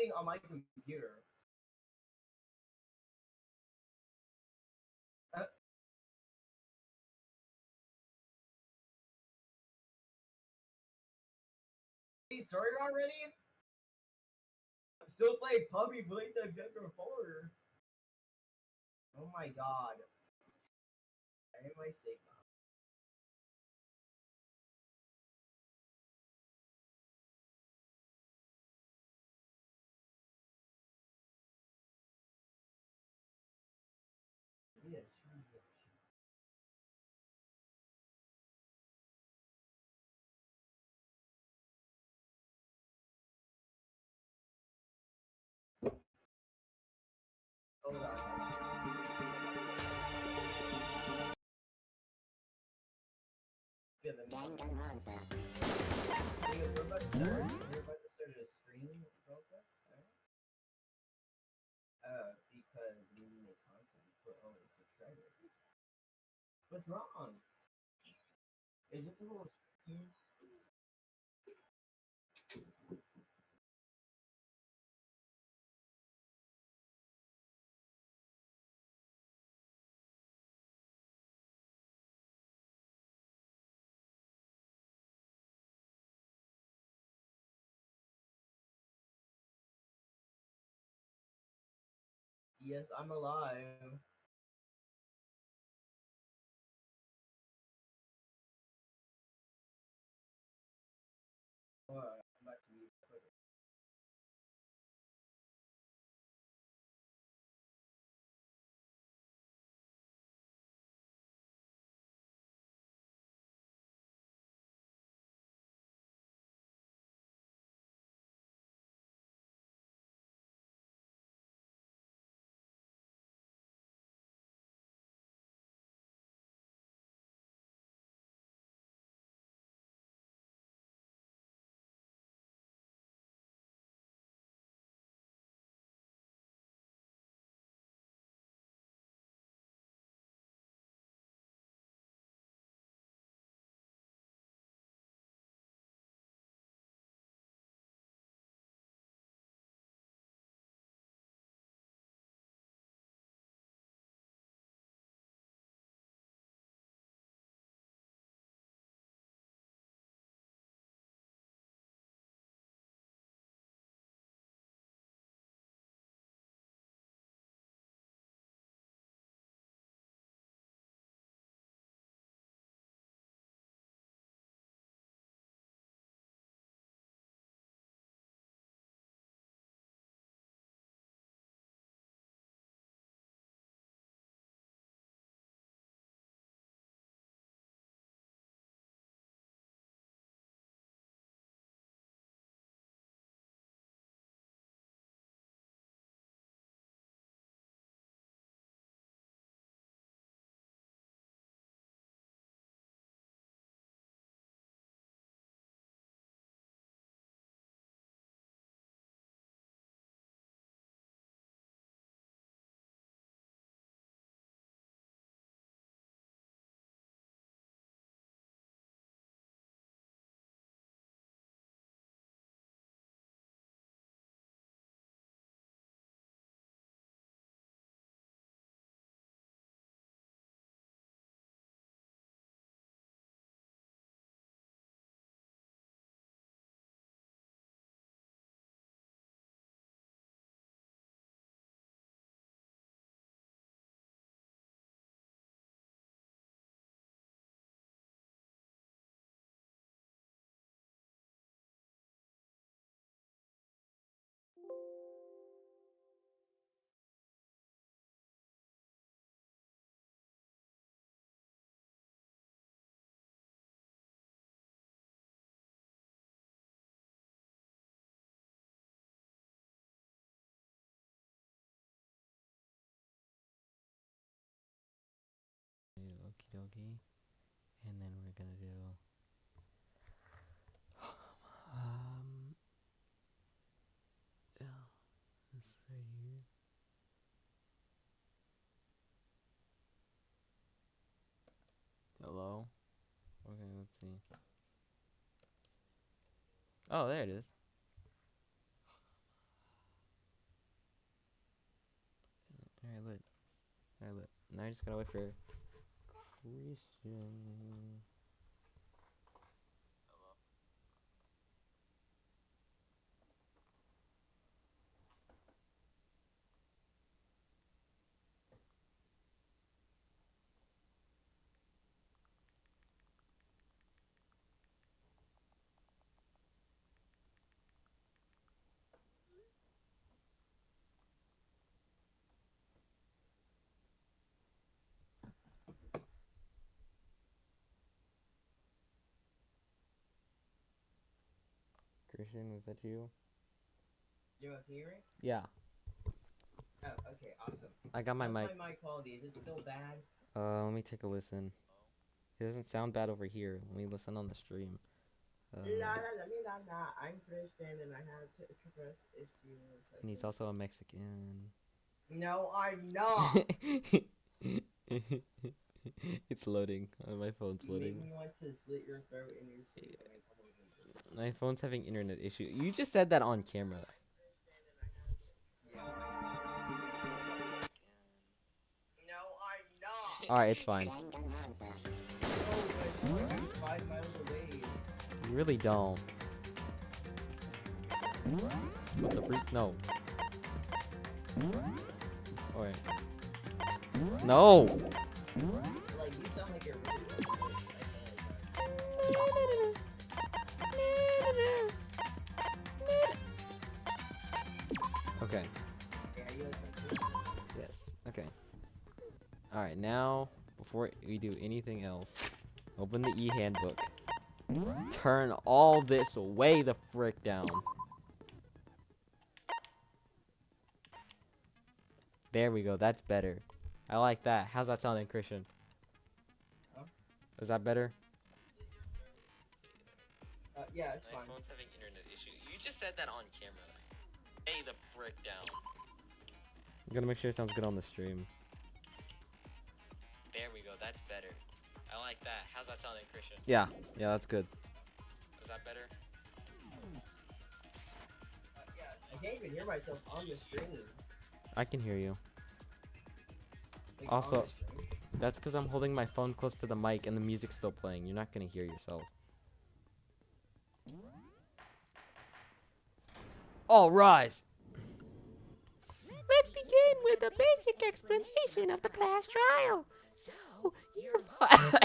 streaming on my computer. Hey, sorry already? I'm still playing Puppy Play the Danganronpa. Oh my god. Why am I Sigma? Yes, yes. Hold on. Danganronpa. We're about to start a stream real quick. Because we need to make content for all the subscribers. What's wrong? It's just a little. Yes, I'm alive. I'm about to mute Twitter. Okie dokie. And then we're gonna do yeah, this right here. Hello? Okay, let's see. Oh, there it is. I just gotta wait for Christian. Christian, was that you? Can you hear me? Yeah. Oh, okay, awesome. I got my How's mic. my mic quality? Is it still bad? Let me take a listen. It doesn't sound bad over here. Let me listen on the stream. La la la la la. I'm Christian and I have to express issues. And he's also a Mexican. No, I'm not. It's loading. My phone's You loading. made me want to slit your throat in your sleep. My phone's having internet issue. You just said that on camera. Yeah. No, I'm not. Alright, it's fine. Danganronpa. No, it's like 5 miles away. You really don't. What the freak? No. Alright. No! Like, you sound like you're really old. Okay. Yeah, you like that too? Yes. Okay. Alright, now, before we do anything else, open the e-handbook. Turn all this way the frick down. There we go, that's better. I like that. How's that sounding, Christian? Huh? Is that better? Yeah, it's fine. My phone's having internet issue. You just said that on camera. Hey, the frick down. I'm gonna make sure it sounds good on the stream. There we go, that's better. I like that. How's that sounding, Christian? Yeah, that's good. Is that better? I can't even hear myself on the stream. I can hear you. Like, Also- on the stream. That's because I'm holding my phone close to the mic and the music's still playing. You're not gonna hear yourself. All rise! Let's begin with a basic explanation of the class trial. So, you're Oh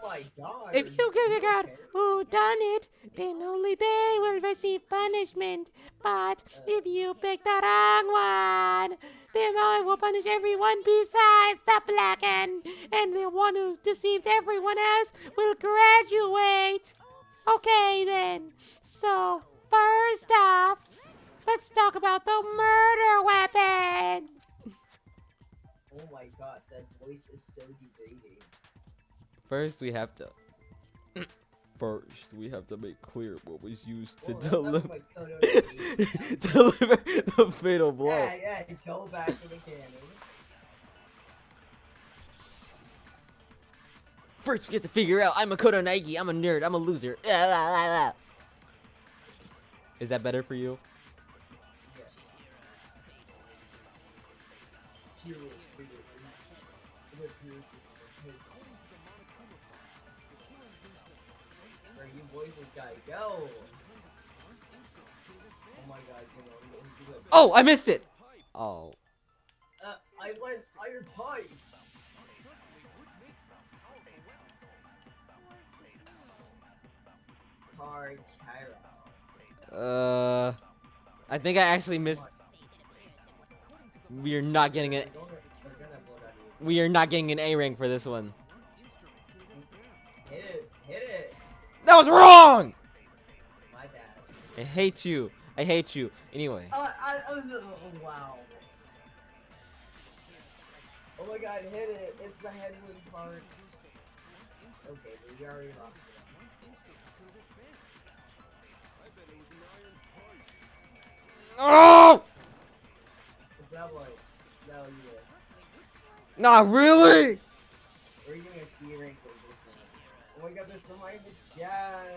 my god. If you can figure out okay? who done it, then only they will receive punishment. But if you pick the wrong one, then I will punish everyone besides the black end. And the one who deceived everyone else will graduate. Okay then. So, first off, let's talk about the murder weapon. Oh my god, that voice is so degrading. First, we have to make clear what was used to Whoa, that's not deliver what Makoto deliver the fatal blow. Yeah, go back to the cannon. First, we have to figure out I'm Makoto Nike. I'm a nerd. I'm a loser. Is that better for you? Yes. Cheers. Where you boys just gotta go. Oh my god, you know, Oh, I missed it. Oh. I went iron pipe. Hard Chihiro. I think I actually missed. We are not getting it. We are not getting an A rank for this one. Hit it. That was wrong. My bad. I hate you. Anyway. Oh, wow. Oh my god, hit it. It's the headwind part. Okay, but we already lost it. Oh! Is that what? No, you missed. Not really. We're getting a C rank with this one. Oh my god, there's somebody in the chat.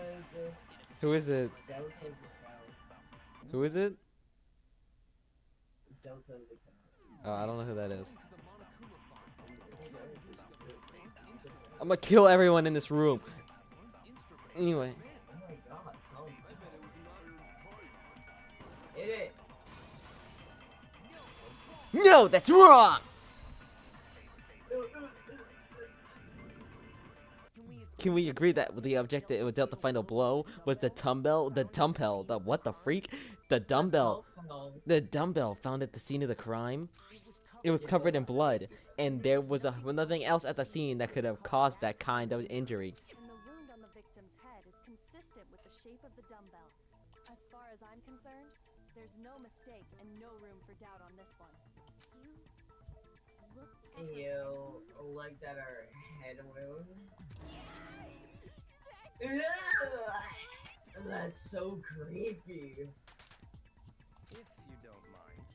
Who is it? Delta's account. Who is it? Delta's account. Oh, I don't know who that is. I'm gonna kill everyone in this room. Anyway. Oh my god, calm down. Hit it. No, that's wrong! Can we agree that the objective it dealt the final blow was the dumbbell? The what the freak? The dumbbell found at the scene of the crime. It was covered in blood, and there was nothing else at the scene that could have caused that kind of injury. And the wound on the victim's head is consistent with the shape of the dumbbell. As far as I'm concerned, there's no mistake and no room for doubt on this one. You looked at her head wound? That's so creepy.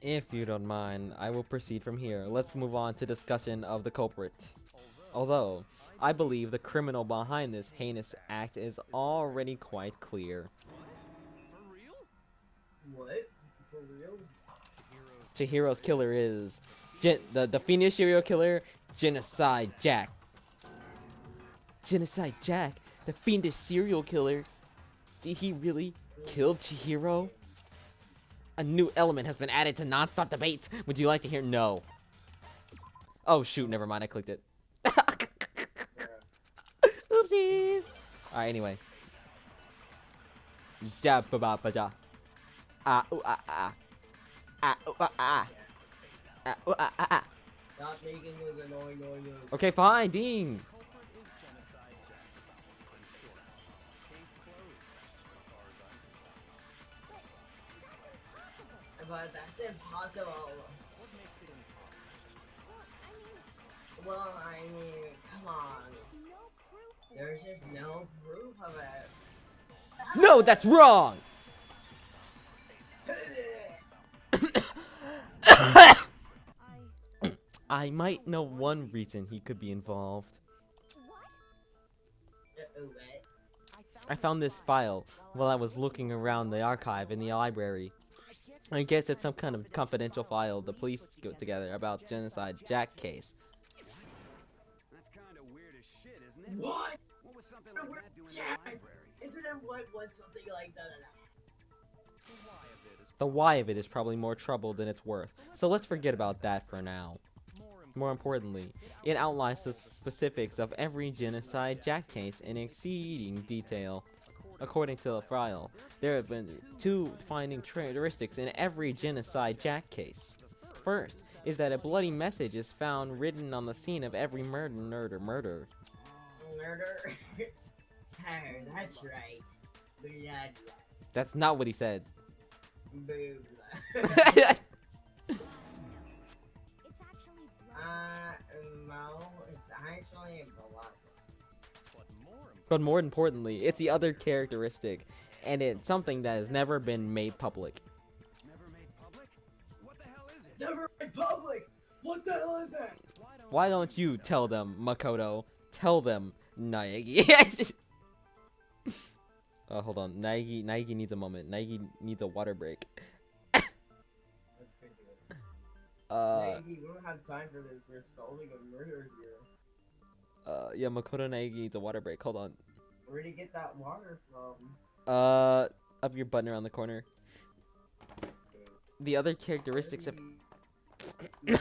If you don't mind, I will proceed from here. Let's move on to discussion of the culprit. Although, I believe the criminal behind this heinous act is already quite clear. What? For real? Chihiro's killer is the fiendish serial killer, Genocide Jack. Genocide Jack, the fiendish serial killer. Did he really kill Chihiro? A new element has been added to non-stop debates. Would you like to hear? No. Oh shoot, never mind. I clicked it. Oopsies. Alright, anyway. Ja ba ba ba ja. Ah ooh ah ah. Ah ooh ah ah. Ah ooh ah ah ah. Stop making those annoying noises. Okay, fine, Dean. But that's impossible. What makes it impossible? Well, I mean, come on. There's no proof. There's just no proof of it. No, that's wrong. I might know one reason he could be involved. What? I found this file while I was looking around the archive in the library. I guess it's some kind of confidential file the police put together about Genocide Jack case. That's kind of weird as shit, isn't it? What? What was something like that doing in the Jack! library? Isn't it what was something like that? The why of it is probably more trouble than it's worth, so let's forget about that for now. More importantly, it outlines the specifics of every Genocide Jack case in exceeding detail. According to the file, there have been two defining characteristics in every Genocide Jack case. First is that a bloody message is found written on the scene of every murder. Murder? Oh, that's right. Blood. That's not what he said. It's actually No, it's actually a blood. But more importantly, it's the other characteristic, and it's something that has never been made public. Never made public? What the hell is it? Never in public! What the hell is it? Why don't you tell them, Makoto? Tell them, Naegi. Hold on. Naegi needs a moment. Naegi needs a water break. That's crazy. Naegi, we don't have time for this. We're solving a murder here. Yeah, Makoto Naegi needs a water break. Hold on. Where'd he get that water from? Up your button around the corner. The other characteristics of the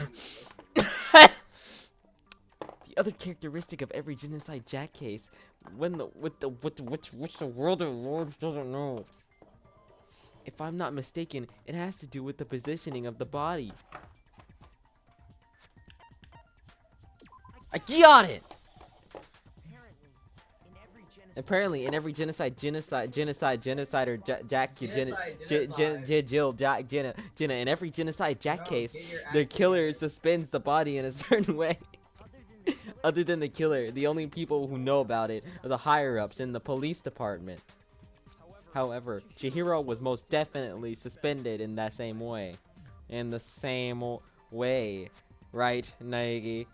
other characteristic of every Genocide Jack case, which the world of lords doesn't know. If I'm not mistaken, it has to do with the positioning of the body. I got it. Apparently, in every genocide or Jack, Jenna, in every Genocide Jack case, the killer suspends the body in a certain way. Other than the killer, the only people who know about it are the higher-ups in the police department. However, Chihiro was most definitely suspended in that same way. In the same way, right, Naegi?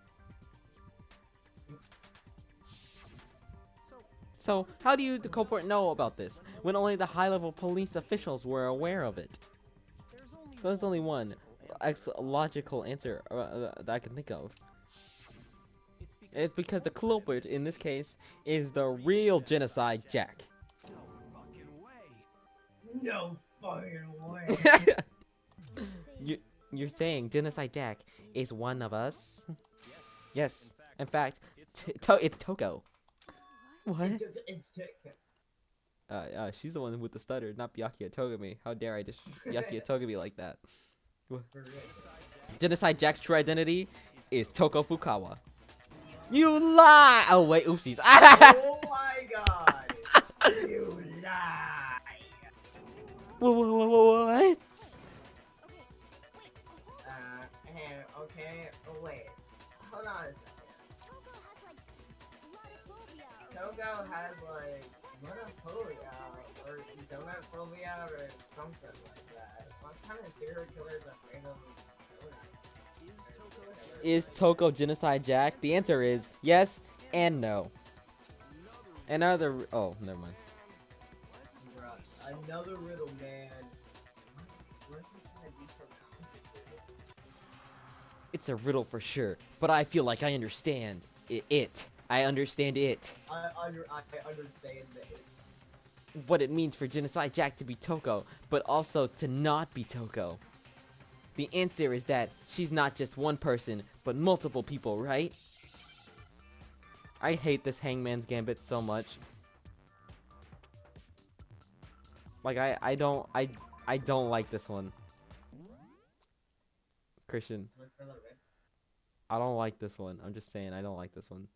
So, how do you, the culprit, know about this, when only the high-level police officials were aware of it? There's only one logical answer that I can think of. It's because the culprit in this case is the real Genocide Jack. No fucking way. No fucking way. You're saying Genocide Jack is one of us? Yes. In fact, it's Toko. What? It's Taka. She's the one with the stutter, not Byakuya Togami. How dare I just Byakuya Togami like that? For real. Genocide Jack's true identity is Toko Fukawa. You lie! Oh wait, oopsies. Oh my god! You lie! What? Okay, oh wait. Hold on a second. Toko has like monophobia or donophobia or something like that. What kind of serial killer is afraid of donuts? Is Toko Genocide Jack? The answer is yes and no. Another. Oh, never mind. Bruh, another riddle, man. Why's it gonna be so complicated? It's a riddle for sure, but I feel like I understand it. I understand it. I understand that. What it means for Genocide Jack to be Toko, but also to not be Toko. The answer is that she's not just one person, but multiple people, right? I hate this Hangman's Gambit so much. Like I don't like this one. Christian, I don't like this one. I'm just saying I don't like this one.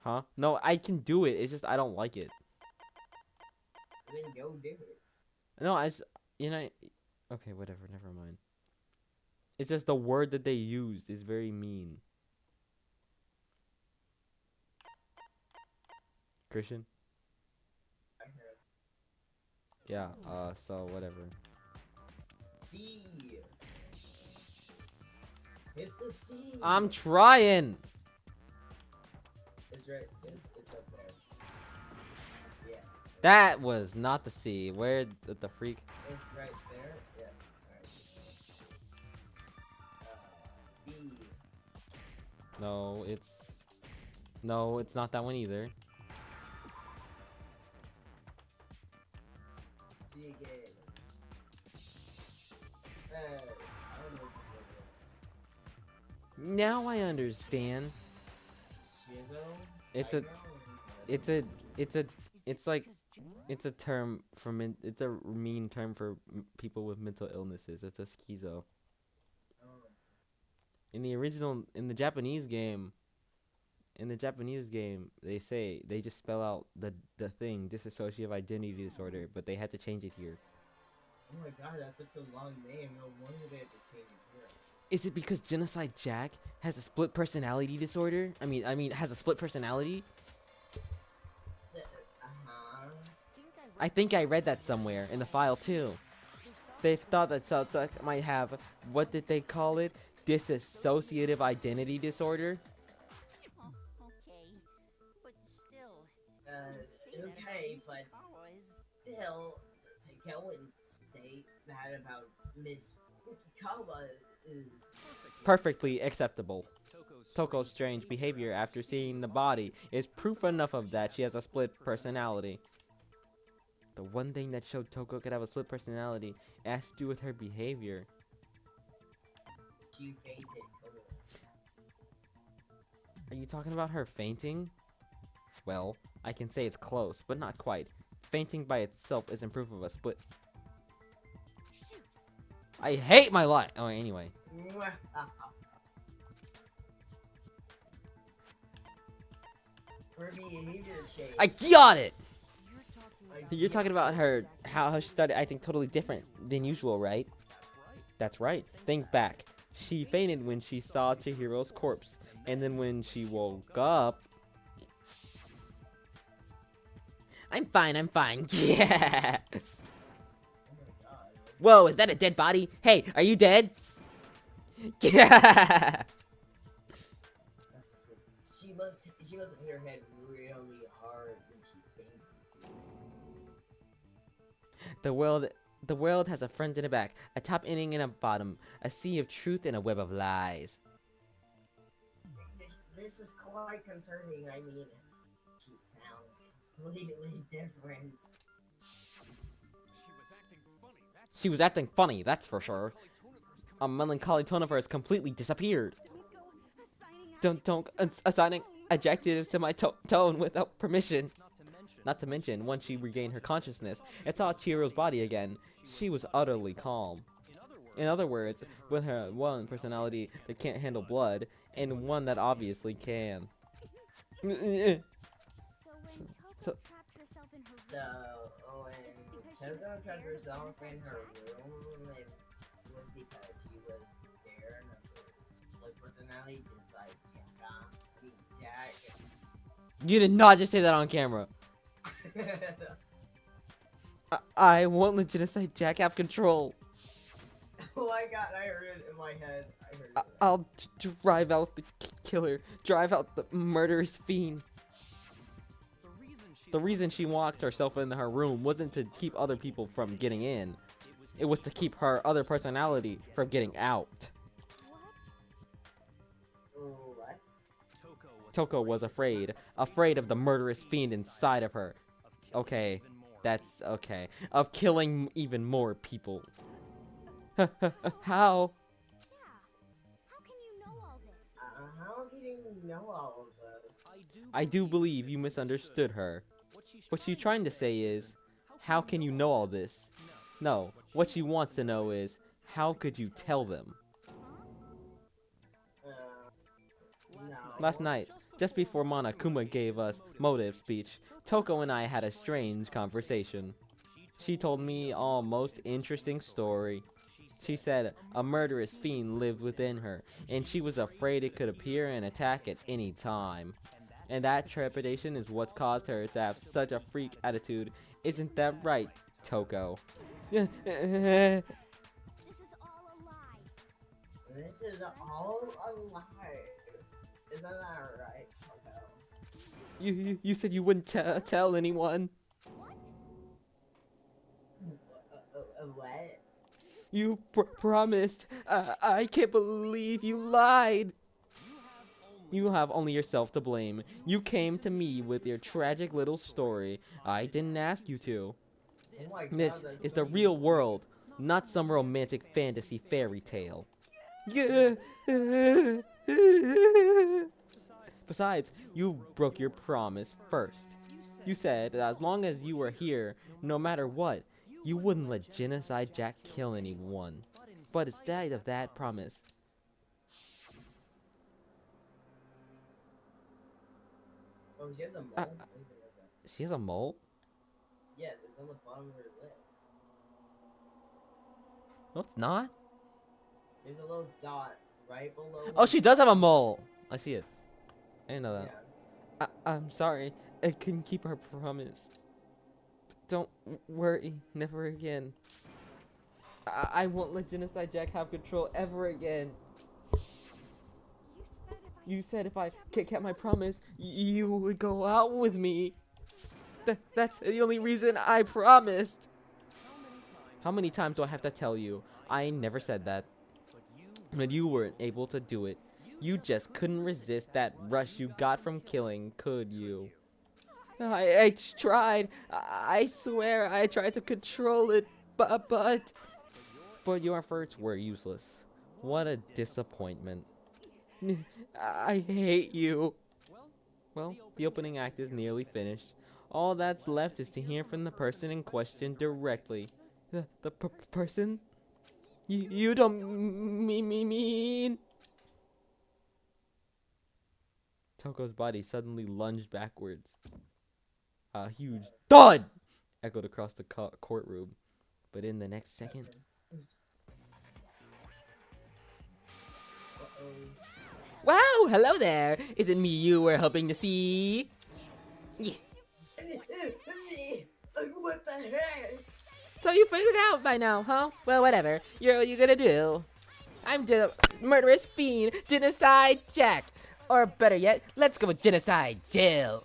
Huh? No, I can do it. It's just I don't like it. Then go do it. No, okay, whatever, never mind. It's just the word that they used is very mean. Christian? Yeah, so whatever. C. Hit the C. I'm trying! It's right. It's up there. Yeah. That was not the C. Where the freak? It's right there. Yeah. Alright. B. No, it's not that one either. C again. I don't know what it is. Now I understand. Schizo? It's a term for it's a mean term for people with mental illnesses. It's a schizo. Oh. In the Japanese game, they just spell out the thing dissociative identity disorder, but they had to change it here. Oh my god, that's such a long name. No wonder they had to change it here. Is it because Genocide Jack has a split personality disorder? I mean, has a split personality? I think I read that somewhere in the file too. They thought that Celeste might have, what did they call it? Dissociative identity disorder? Okay, but still. Okay, but still, to go and state that about Miss Fukawa is Perfectly acceptable. Toko's strange behavior after seeing the body is proof enough of that she has a split personality. The one thing that showed Toko could have a split personality has to do with her behavior. she fainted. Are you talking about her fainting? Well, I can say it's close, but not quite. Fainting by itself isn't proof of a split. I hate my life! Oh, anyway. Her behavior change. I got it! You're talking about her, how she started acting totally different than usual, right? That's right. Think back. She fainted when she saw Chihiro's corpse. And then when she woke up... I'm fine. Yeah! Whoa, is that a dead body? Hey, are you dead? Yeah! She must have hit her head really hard when she fainted. The world has a front and a back, a top ending and a bottom, a sea of truth and a web of lies. this is quite concerning. I mean, she sounds completely different. She was acting funny, that's for sure. A melancholy tone of hers completely disappeared. Don't assigning adjectives to my tone without permission. Not to mention, once she regained her consciousness and saw Chihiro's body again, she was utterly calm. In other words, with her one personality that can't handle blood, and one that obviously can. So when Toko trapped herself in her room, it was because she was there and her split personality just like Jack. You did not just say that on camera. I won't let Genocide Jack have control. Oh my god, I heard it in my head. I heard it. I'll drive out the killer, drive out the murderous fiend. The reason she locked herself in her room wasn't to keep other people from getting in. It was to keep her other personality from getting out. What? Toko was afraid of the murderous fiend inside of her. Okay, that's okay. Of killing even more people. How? how can you know all this? How can you know all of this? I do believe you misunderstood her. What she's trying to say is, how can you know all this? No, what she wants to know is, how could you tell them? No. Last night, just before Monokuma gave us motive speech, Toko and I had a strange conversation. She told me a most interesting story. She said a murderous fiend lived within her, and she was afraid it could appear and attack at any time. And that trepidation is what caused her to have such a freak attitude. Isn't that right, Toko? This is all a lie. This is all a lie. Isn't that right, Toko? You said you wouldn't tell anyone. What? You promised. I can't believe you lied. You have only yourself to blame. You came to me with your tragic little story. I didn't ask you to. Oh my God, This that's is the so real mean. world, not some romantic fantasy fairy tale. Besides, you broke your promise first. You said that as long as you were here, no matter what, you wouldn't let Genocide Jack kill anyone. But instead of that promise, Oh, she has a mole? Uh, What even is that? she has a mole? Yes, it's on the bottom of her lip. No, it's not. There's a little dot right below. Oh, her she does have a eye. mole. I see it. I didn't know Yeah. that. I'm sorry. I couldn't keep our promise. Don't worry. Never again. I won't let Genocide Jack have control ever again. You said if I kept my promise, you would go out with me. That's the only reason I promised. How many times do I have to tell you? I never said that. But you weren't able to do it. You just couldn't resist that rush you got from killing, could you? I tried. I swear I tried to control it, but your efforts were useless. What a disappointment. I hate you. Well, the opening act is nearly finished. All that's left is to hear from the person in question directly. The person? You don't mean... Toko's body suddenly lunged backwards. A huge thud echoed across the courtroom. But in the next second... Wow, hello there. Is it me you were hoping to see? Yeah. What the heck? So you figured it out by now, huh? Well, whatever. What you gonna do? I'm the murderous fiend, Genocide Jack. Or better yet, let's go with Genocide Jill.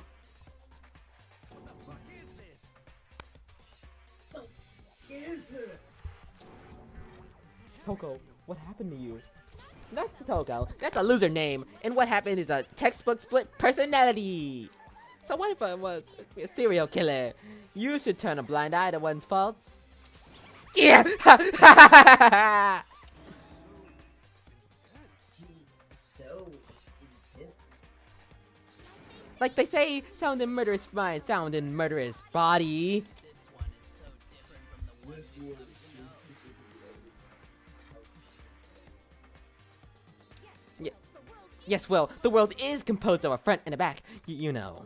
Is it? Toko, what happened to you? That's Toko. That's a loser name. And what happened is a textbook split personality. So what if I was a serial killer? You should turn a blind eye to one's faults. Yeah! So intense. Like they say, sound in murderous mind, sound in murderous body. Yes, well, the world is composed of a front and a back, you know.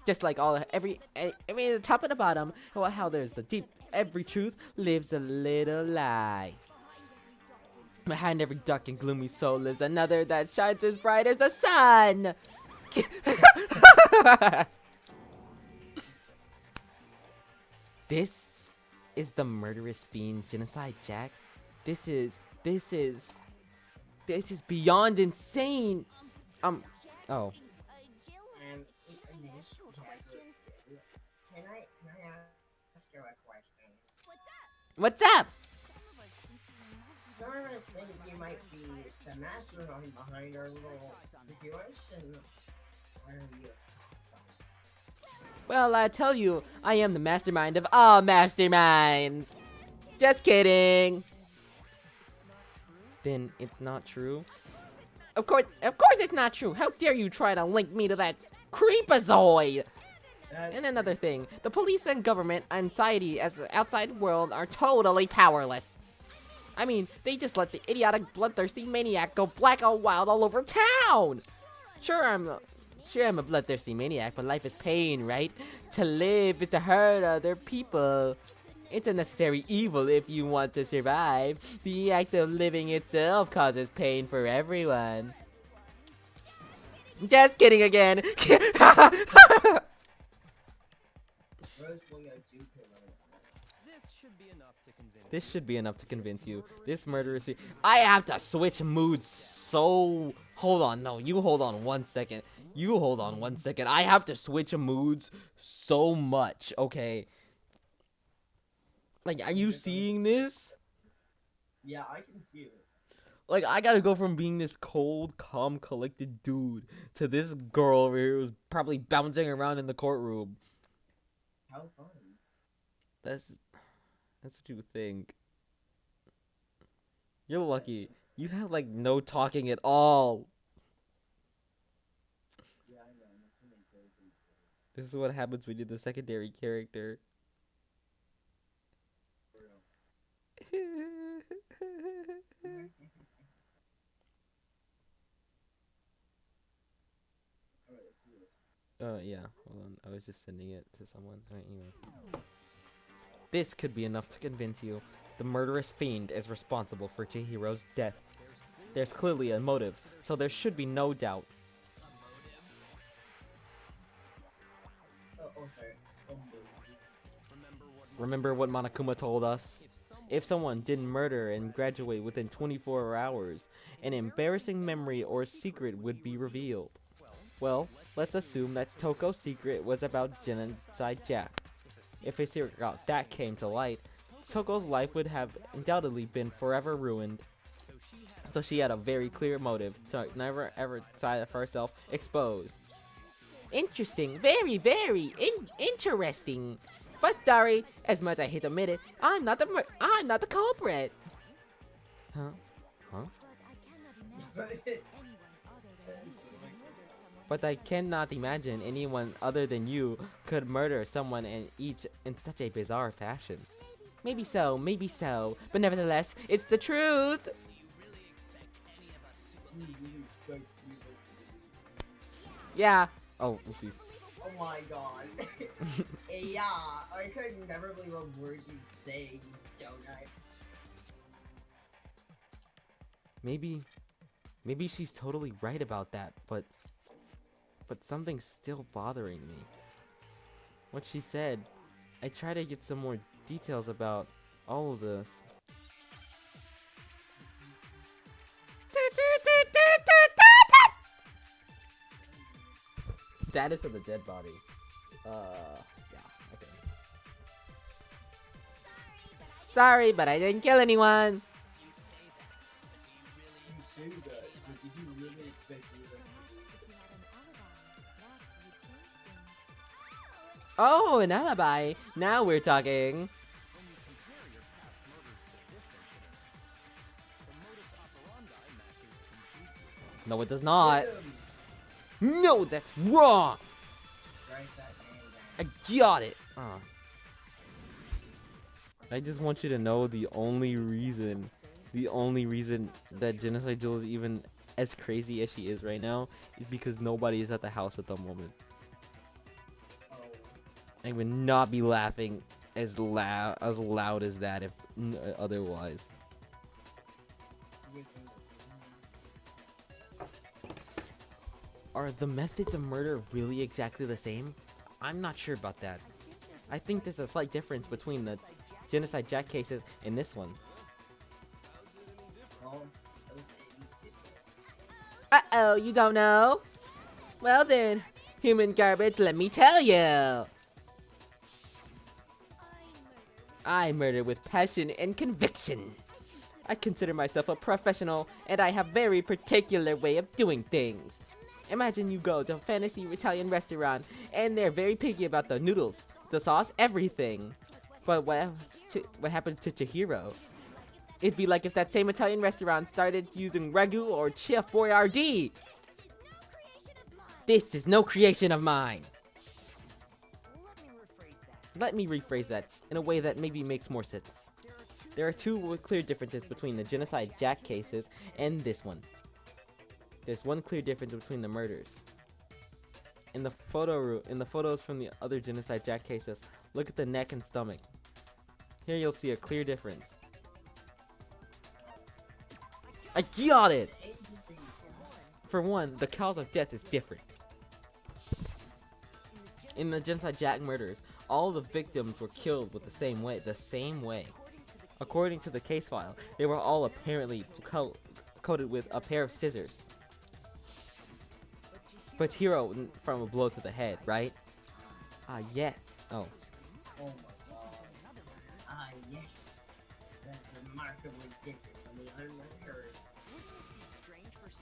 Just like every the top and the bottom, how there's the deep, every truth lives a little lie. Behind every dark and gloomy soul lives another that shines as bright as the sun. This is the murderous fiend Genocide, Jack. This is beyond insane. Oh. Can I ask you a question? What's up? Some of us think you might be the mastermind behind our little situation. What are you? Well, I tell you, I am the mastermind of all masterminds. Just kidding. Then it's not true? Of course it's not true. How dare you try to link me to that creepazoid? And another thing, the police and government and society as the outside world are totally powerless. I mean, they just let the idiotic, bloodthirsty maniac go blackout wild all over town. Sure, I'm a bloodthirsty maniac, but life is pain, right? To live is to hurt other people. It's a necessary evil if you want to survive. The act of living itself causes pain for everyone. Just kidding again. This should be enough to convince you. This murderous... I have to switch moods so... Hold on, no, you hold on 1 second. You hold on 1 second. I have to switch moods so much, okay? Like, are you seeing this? Yeah, I can see it. Like, I gotta go from being this cold, calm, collected dude to this girl over here who's probably bouncing around in the courtroom. How fun. That's what you think. You're lucky. You have, like, no talking at all. Yeah, I know. This is what happens when you're the secondary character. Yeah, hold on. I was just sending it to someone. Alright, anyway. This could be enough to convince you. The murderous fiend is responsible for Chihiro's death. There's clearly a motive, so there should be no doubt. Sorry. Remember what Monokuma told us? If someone didn't murder and graduate within 24 hours, an embarrassing memory or secret would be revealed. Well, let's assume that Toko's secret was about Genocide Jack. If a secret about that came to light, Toko's life would have undoubtedly been forever ruined. So she had a very clear motive to never ever side of herself exposed. Interesting, very, very interesting. But sorry, as much as I hate to admit it, I'm not the culprit. Huh? But I cannot imagine anyone other than you could murder someone in such a bizarre fashion. Maybe so, but nevertheless, it's the truth. Yeah. Oh, oopsies. Oh my god. Yeah, I could never believe a word you'd say, donut. Maybe she's totally right about that, but something's still bothering me. What she said, I try to get some more details about all of this. Status of the dead body. Yeah, okay. Sorry, but I didn't kill anyone. You say that, but did you really expect me to Oh, an alibi. Now we're talking. When you compare your past murders to this incident, the modus operandi matches completely. No, it does not. Him. No, that's wrong. Strike that man down. I got it. I just want you to know the only reason that Genocide Jill is even as crazy as she is right now is because nobody is at the house at the moment. Oh. I would not be laughing as loud as that if otherwise. Are the methods of murder really exactly the same? I'm not sure about that. I think there's a slight difference between the Genocide Jack cases and this one. Well, that was Uh-oh, you don't know? Well then, human garbage, let me tell you. I murder with passion and conviction. I consider myself a professional, and I have very particular way of doing things. Imagine you go to a fantasy Italian restaurant, and they're very picky about the noodles, the sauce, everything. But what happened to Chihiro? It'd be like if that same Italian restaurant started using Ragu or Chef Boyardee. This is no creation of mine. Let me rephrase that in a way that maybe makes more sense. There are two clear differences between the Genocide Jack cases and this one. There's one clear difference between the murders. In the photos from the other Genocide Jack cases, look at the neck and stomach. Here you'll see a clear difference. I got it! For one, the cause of death is different. In the Genocide Jack murders, all the victims were killed with the same way. According to the case file, they were all apparently coated with a pair of scissors. But Hiro from a blow to the head, right? Yeah. Oh. Oh my god. Yes. That's remarkably different from the other murders.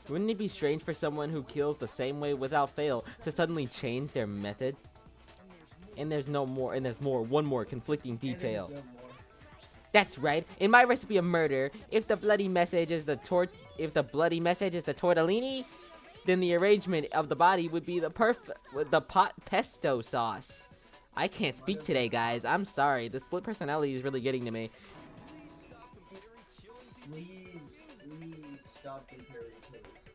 Wouldn't it be strange for someone who kills the same way without fail to suddenly change their method? And there's one more conflicting detail. That's right. In my recipe of murder, if the bloody message is the tortellini, then the arrangement of the body would be the pot pesto sauce. I can't speak today, guys. I'm sorry. The split personality is really getting to me. Please stop comparing killers to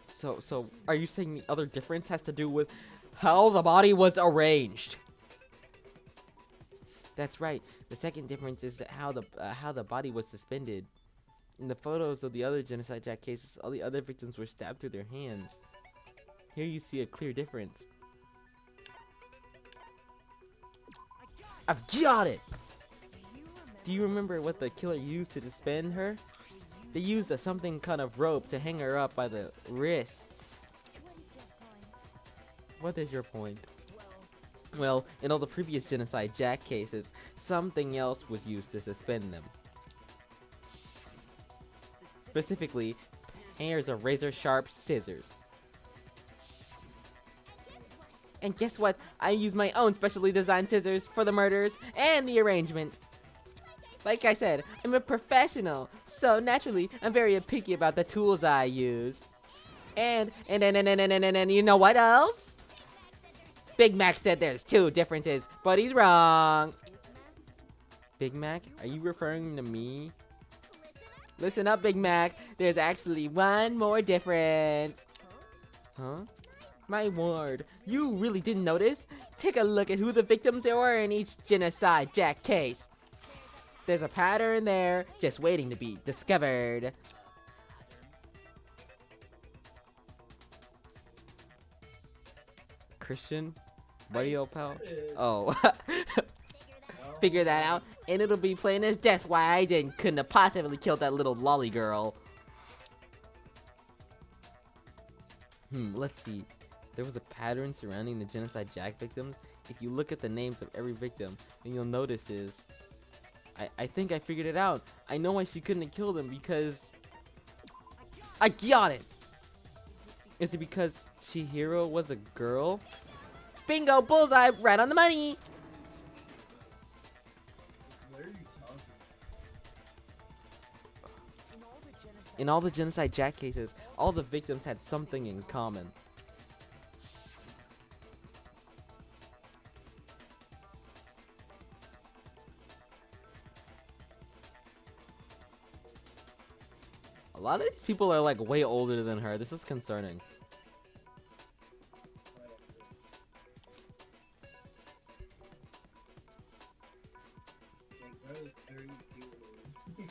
cooking. So are you saying the other difference has to do with how the body was arranged? That's right. The second difference is that how the body was suspended. In the photos of the other Genocide Jack cases, all the other victims were stabbed through their hands. Here you see a clear difference. I've got it! Do you remember what the killer used to suspend her? They used something kind of rope to hang her up by the wrists. What is your point? Well, in all the previous Genocide Jack cases, something else was used to suspend them. Specifically, pairs of razor-sharp scissors. And guess what? I use my own specially designed scissors for the murders and the arrangement. Like I said, I'm a professional, so naturally, I'm very picky about the tools I use. And you know what else? Big Mac said there's two differences, but he's wrong. Big Mac, are you referring to me? Listen up, Big Mac. There's actually one more difference. Huh? My word, you really didn't notice? Take a look at who the victims were in each Genocide Jack case. There's a pattern there, just waiting to be discovered. Christian? Buddy, old pal? Oh. Figure that out, and it'll be plain as death why I couldn't have possibly killed that little lolly girl. Let's see. There was a pattern surrounding the Genocide Jack victims. If you look at the names of every victim, then you'll notice is I think I figured it out. I know why she couldn't have killed him because... I got it! Is it because Chihiro was a girl? Bingo! Bullseye! Right on the money! What are you talking In all the Genocide Jack cases, all the victims had something in common. A lot of these people are like way older than her. This is concerning. Like, bro is 32. They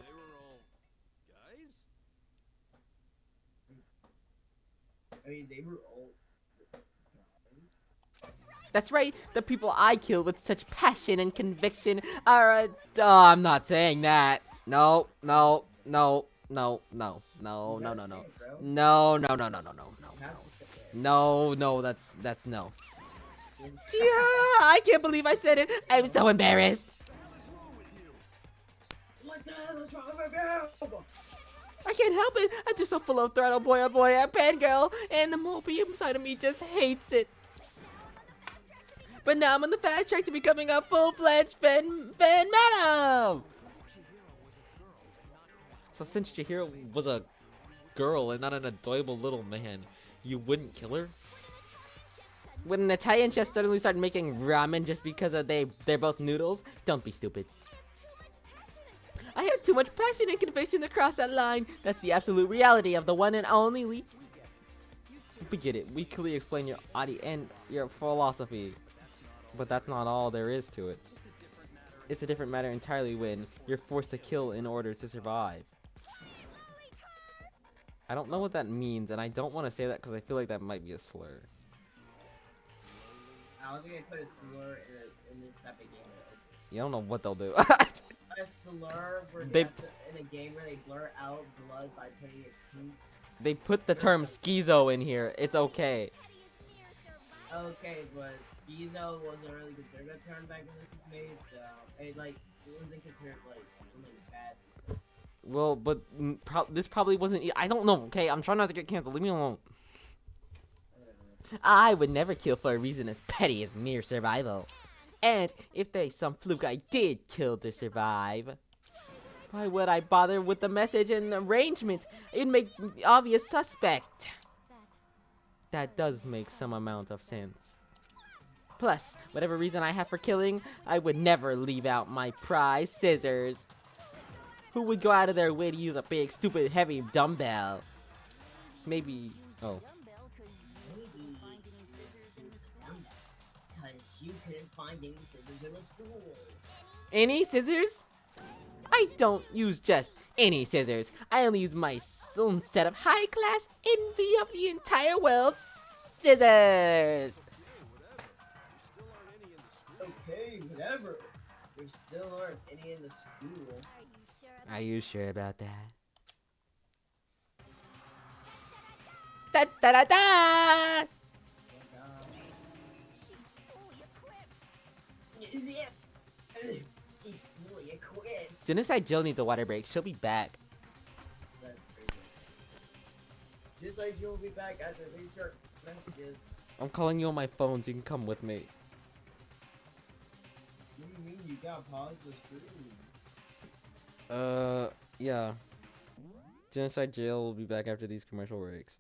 were all guys? I mean, they were all guys. That's right, the people I kill with such passion and conviction are oh, I'm not saying that. No, no, no, no, no, no, no, no, no. No, no, no, no, no, no, no, no. No, that's no. Yeah, I can't believe I said it. I'm so embarrassed. What the hell is wrong with you? I can't help it. I'm just so full of throttle boy, oh boy, a fangirl, and the mopium side of me just hates it. But now I'm on the fast track to becoming a full-fledged fan madam. So since Chihiro was a girl and not an adorable little man, you wouldn't kill her? When an Italian chef suddenly started making ramen just because they're both noodles? Don't be stupid. I have too much passion and conviction to cross that line. That's the absolute reality of the one and only We get it. We clearly explain your idea and your philosophy. But that's not all there is to it. It's a different matter entirely when you're forced to kill in order to survive. I don't know what that means, and I don't want to say that because I feel like that might be a slur. I don't think they put a slur in this type of game. You don't know what they'll do. A slur where They- in a game where they blur out blood by putting it poop. They put the term schizo in here. It's okay. Okay, but schizo wasn't really considered a term back when this was made, so it wasn't considered like something bad. Well, but this probably wasn't. I don't know. Okay, I'm trying not to get canceled. Leave me alone. I would never kill for a reason as petty as mere survival. And if there's some fluke I did kill to survive, why would I bother with the message and arrangement? It'd make me obvious suspect. That does make some amount of sense. Plus, whatever reason I have for killing, I would never leave out my prize scissors. Who would go out of their way to use a big, stupid, heavy dumbbell? Maybe... Oh. Maybe because you couldn't find any scissors in the school. Any scissors? I don't use just any scissors. I only use my own set of high-class envy of the entire world scissors. Okay, whatever. There still aren't any in the school. Are you sure about that? Da da da da! Yeah. She's fully equipped. Genocide Jill needs a water break. She'll be back. That's crazy. Just like you'll be back after they start messages. I'm calling you on my phone so you can come with me. What do you mean you got pause the stream? Yeah. Genocide Jail will be back after these commercial breaks.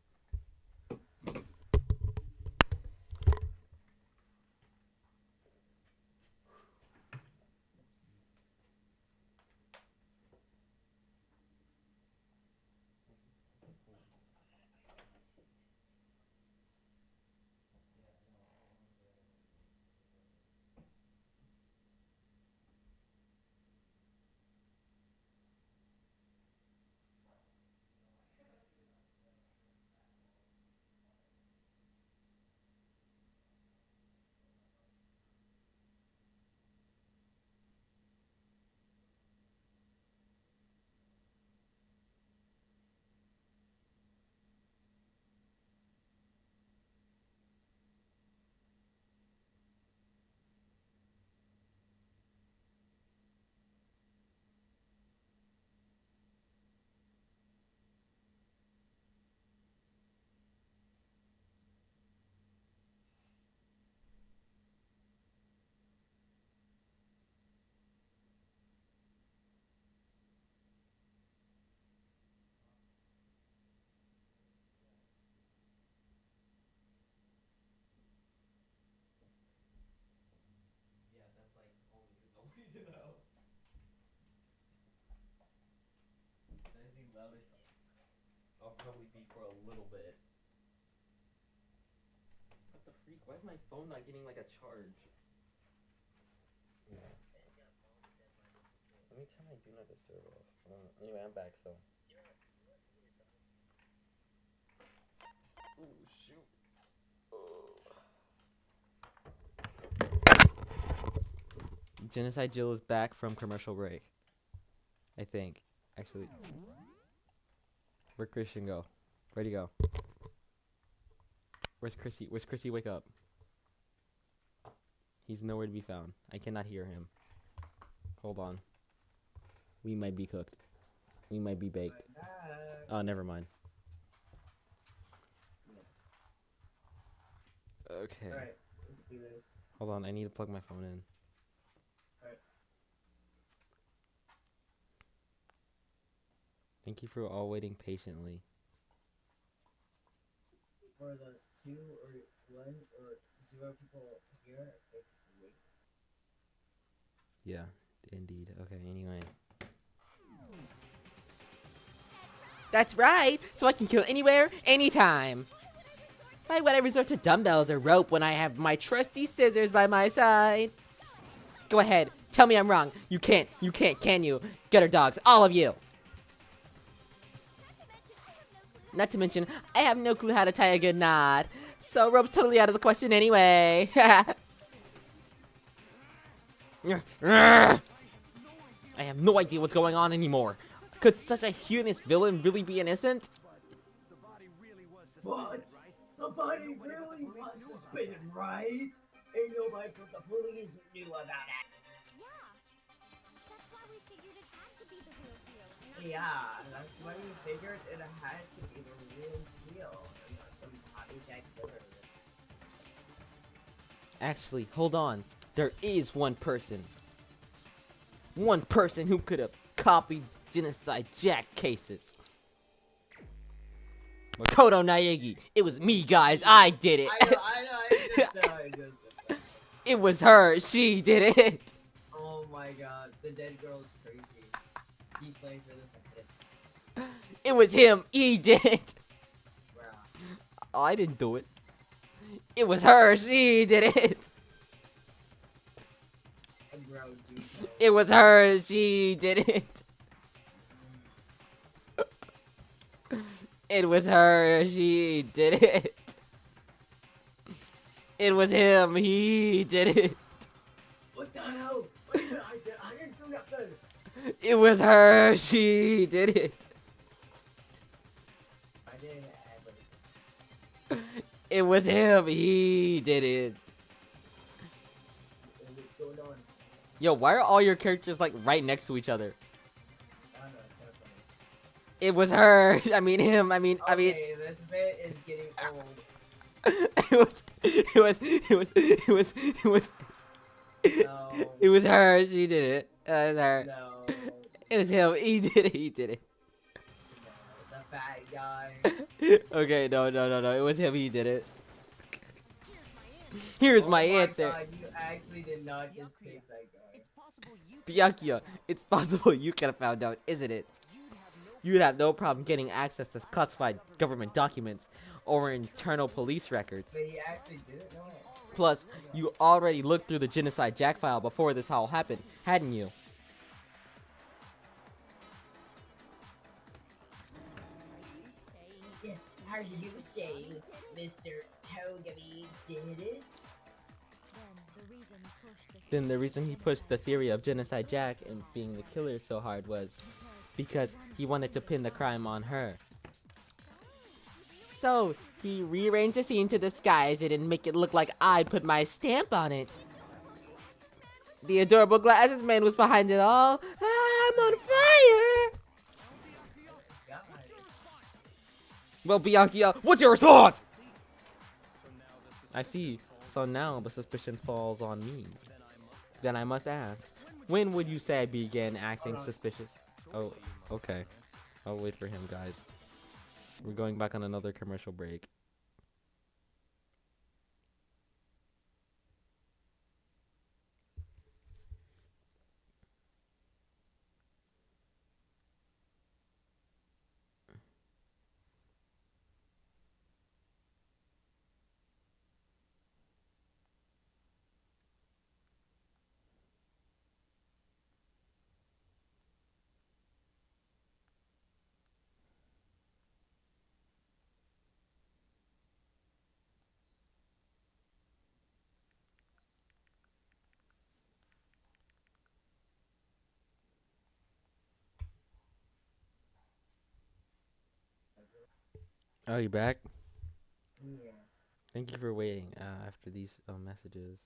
probably be for a little bit. What the freak? Why is my phone not getting like a charge? Yeah. Let me turn my do not disturb off. Anyway, I'm back, so. Oh, shoot. Genocide Jill is back from commercial break. I think. Actually. Where'd Christian go? Where'd he go? Where's Chrissy? Where's Chrissy? Wake up. He's nowhere to be found. I cannot hear him. Hold on. We might be cooked. We might be baked. Oh, never mind. Okay. Alright, let's do this. Hold on, I need to plug my phone in. Alright. Thank you for all waiting patiently. For the 2 or 1 or 0 people here, they can wait. Yeah, indeed. Okay, anyway. That's right! So I can kill anywhere, anytime! Why would I resort to dumbbells or rope when I have my trusty scissors by my side? Go ahead, tell me I'm wrong. You can't, can you? Gutter dogs, all of you! Not to mention, I have no clue how to tie a good knot. So rope's totally out of the question anyway. I have no idea what's going on anymore. Could such a heinous villain really be innocent? What? The body really was suspended, right? Ain't nobody but the police knew about it. Yeah. That's why we figured it had to be the real deal. Yeah, that's why we figured it had to be the real deal. And not some copycat killer. Actually, hold on. There is one person. One person who could have copied Genocide Jack cases. Makoto Naegi. It was me, guys. I did it. I know. It was her. She did it. Oh my god, the dead girl is crazy. Keep playing for this ahead. It was him. He did it. Bruh. Oh, I didn't do it. It was her. She did it. Bro, dude, It was her. She did it. It was her. She did it. It was him. He did it. What the hell? What do you mean I didn't do nothing. It was her. She did it. I didn't have it. It was him. He did it. What's going on? Yo, why are all your characters like right next to each other? I don't know, it's kind of funny. It was her. I mean him. I mean. Okay, this bit is getting old. It was. No. It was her. She did it. It was her. No. It was him. He did it. He did it. No, the bad guy. Okay, no. It was him. He did it. Here's my answer. God, you actually did not just pick that guy. Byakuya, it's possible you could have found out, isn't it? You'd have no problem getting access to classified government documents or internal police records. But he actually didn't know it. Plus, you already looked through the Genocide Jack file before this all happened, hadn't you? Yeah, are you saying Mr. Togami did it? Then the reason he pushed the theory of Genocide Jack and being the killer so hard was because he wanted to pin the crime on her. So, he rearranged the scene to disguise it and make it look like I put my stamp on it. The adorable glasses man was behind it all. I'm on fire! Well, Byakuya, what's your thought? I see. So now the suspicion falls on me. Then I must ask, when would you say I began acting suspicious? Oh, okay. I'll wait for him, guys. We're going back on another commercial break. Are you back? Yeah. Thank you for waiting after these messages.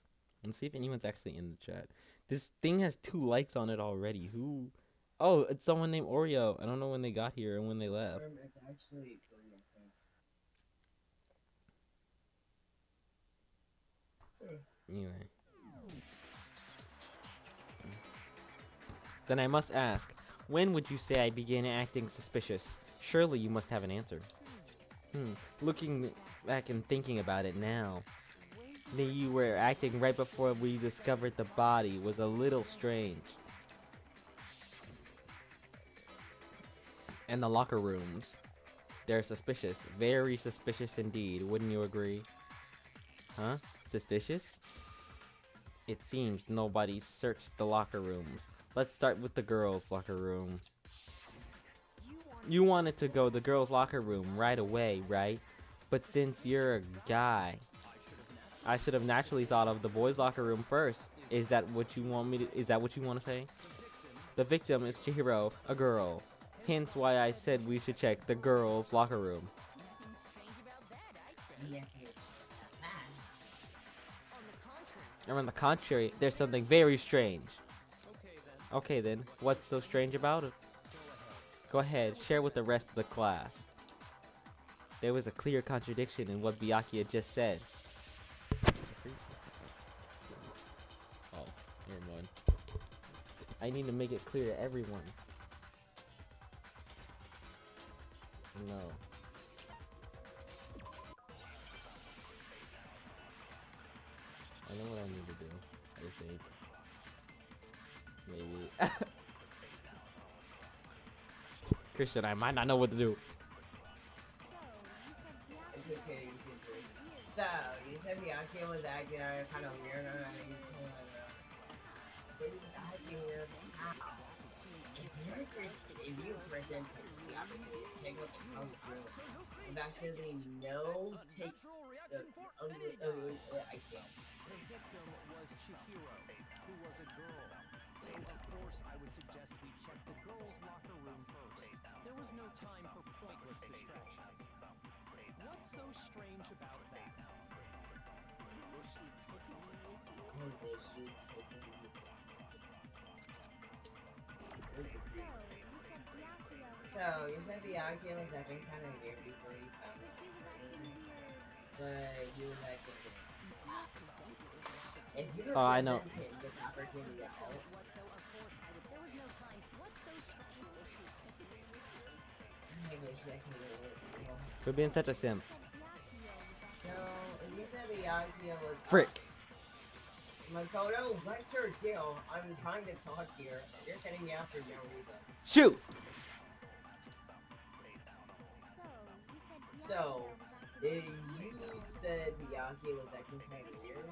Let's see if anyone's actually in the chat. This thing has 2 likes on it already. Who? Oh, it's someone named Oreo. I don't know when they got here and when they left. It's actually 3, I think. Anyway. Then I must ask, when would you say I began acting suspicious? Surely you must have an answer. Looking back and thinking about it now, that you were acting right before we discovered the body was a little strange. And the locker rooms, they're suspicious. Very suspicious indeed, wouldn't you agree? Huh? Suspicious? It seems nobody searched the locker rooms. Let's start with the girls' locker room. You wanted to go to the girls' locker room right away, right? But since you're a guy, I should have naturally thought of the boys' locker room first. Is that what you want me to? Is that what you want to say? The victim is Chihiro, a girl. Hence why I said we should check the girls' locker room. And on the contrary, there's something very strange. Okay then, what's so strange about it? Go ahead, share with the rest of the class. There was a clear contradiction in what Byakuya just said. Oh, never mind. I need to make it clear to everyone. No. I know what I need to do, I think. Maybe. Christian, I might not know what to do. It's okay, you can do it. So, you said Byakuya was acting kind of weird, but he was acting weird. How? If you presented the opportunity to check what the hell is real, with absolutely no take. I can't. The victim was Chihiro, who was a girl. So, of course, I would suggest we check the girls' locker room first. There was no time for pointless distractions. What's so strange about that? Wish you'd taken me with you. I wish you'd taken me. So, you said Byakuya was acting kind of weird before you found it. But he was acting weird. If you were I know. presented with opportunity at all, I wish you actually would have. For being such a simp. So, if you said Byakuya was... Frick. Makoto, what's your deal? I'm trying to talk here. You're cutting me off for no reason. Shoot! So, you said Byakuya was acting kind of weird,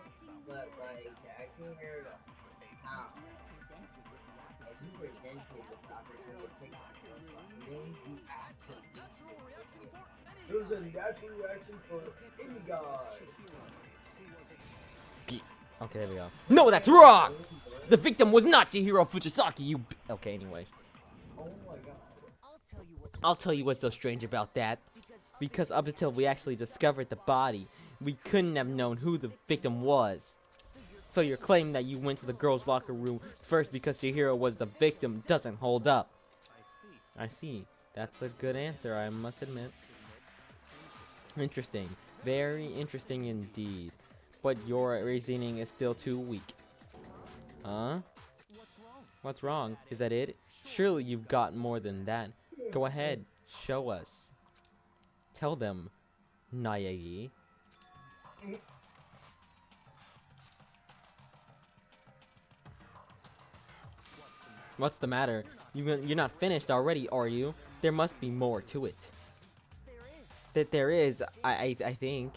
but like, acting weird, how? If you presented with the opportunity to take my girl's room, you absolutely took it. It was a natural reaction for any guy. Okay, there we go. No, that's wrong! The victim was not Chihiro Fujisaki, you okay, anyway. Oh my god. I'll tell you what's so strange about that. Because up until we actually discovered the body, we couldn't have known who the victim was. So your claim that you went to the girls' locker room first because Chihiro was the victim doesn't hold up. I see. That's a good answer, I must admit. Interesting. Very interesting indeed. But your reasoning is still too weak. Huh? What's wrong? Is that it? Surely you've got more than that. Go ahead. Show us. Tell them, Nayagi. What's the matter? You're not finished already, are you? There must be more to it. There is. I think.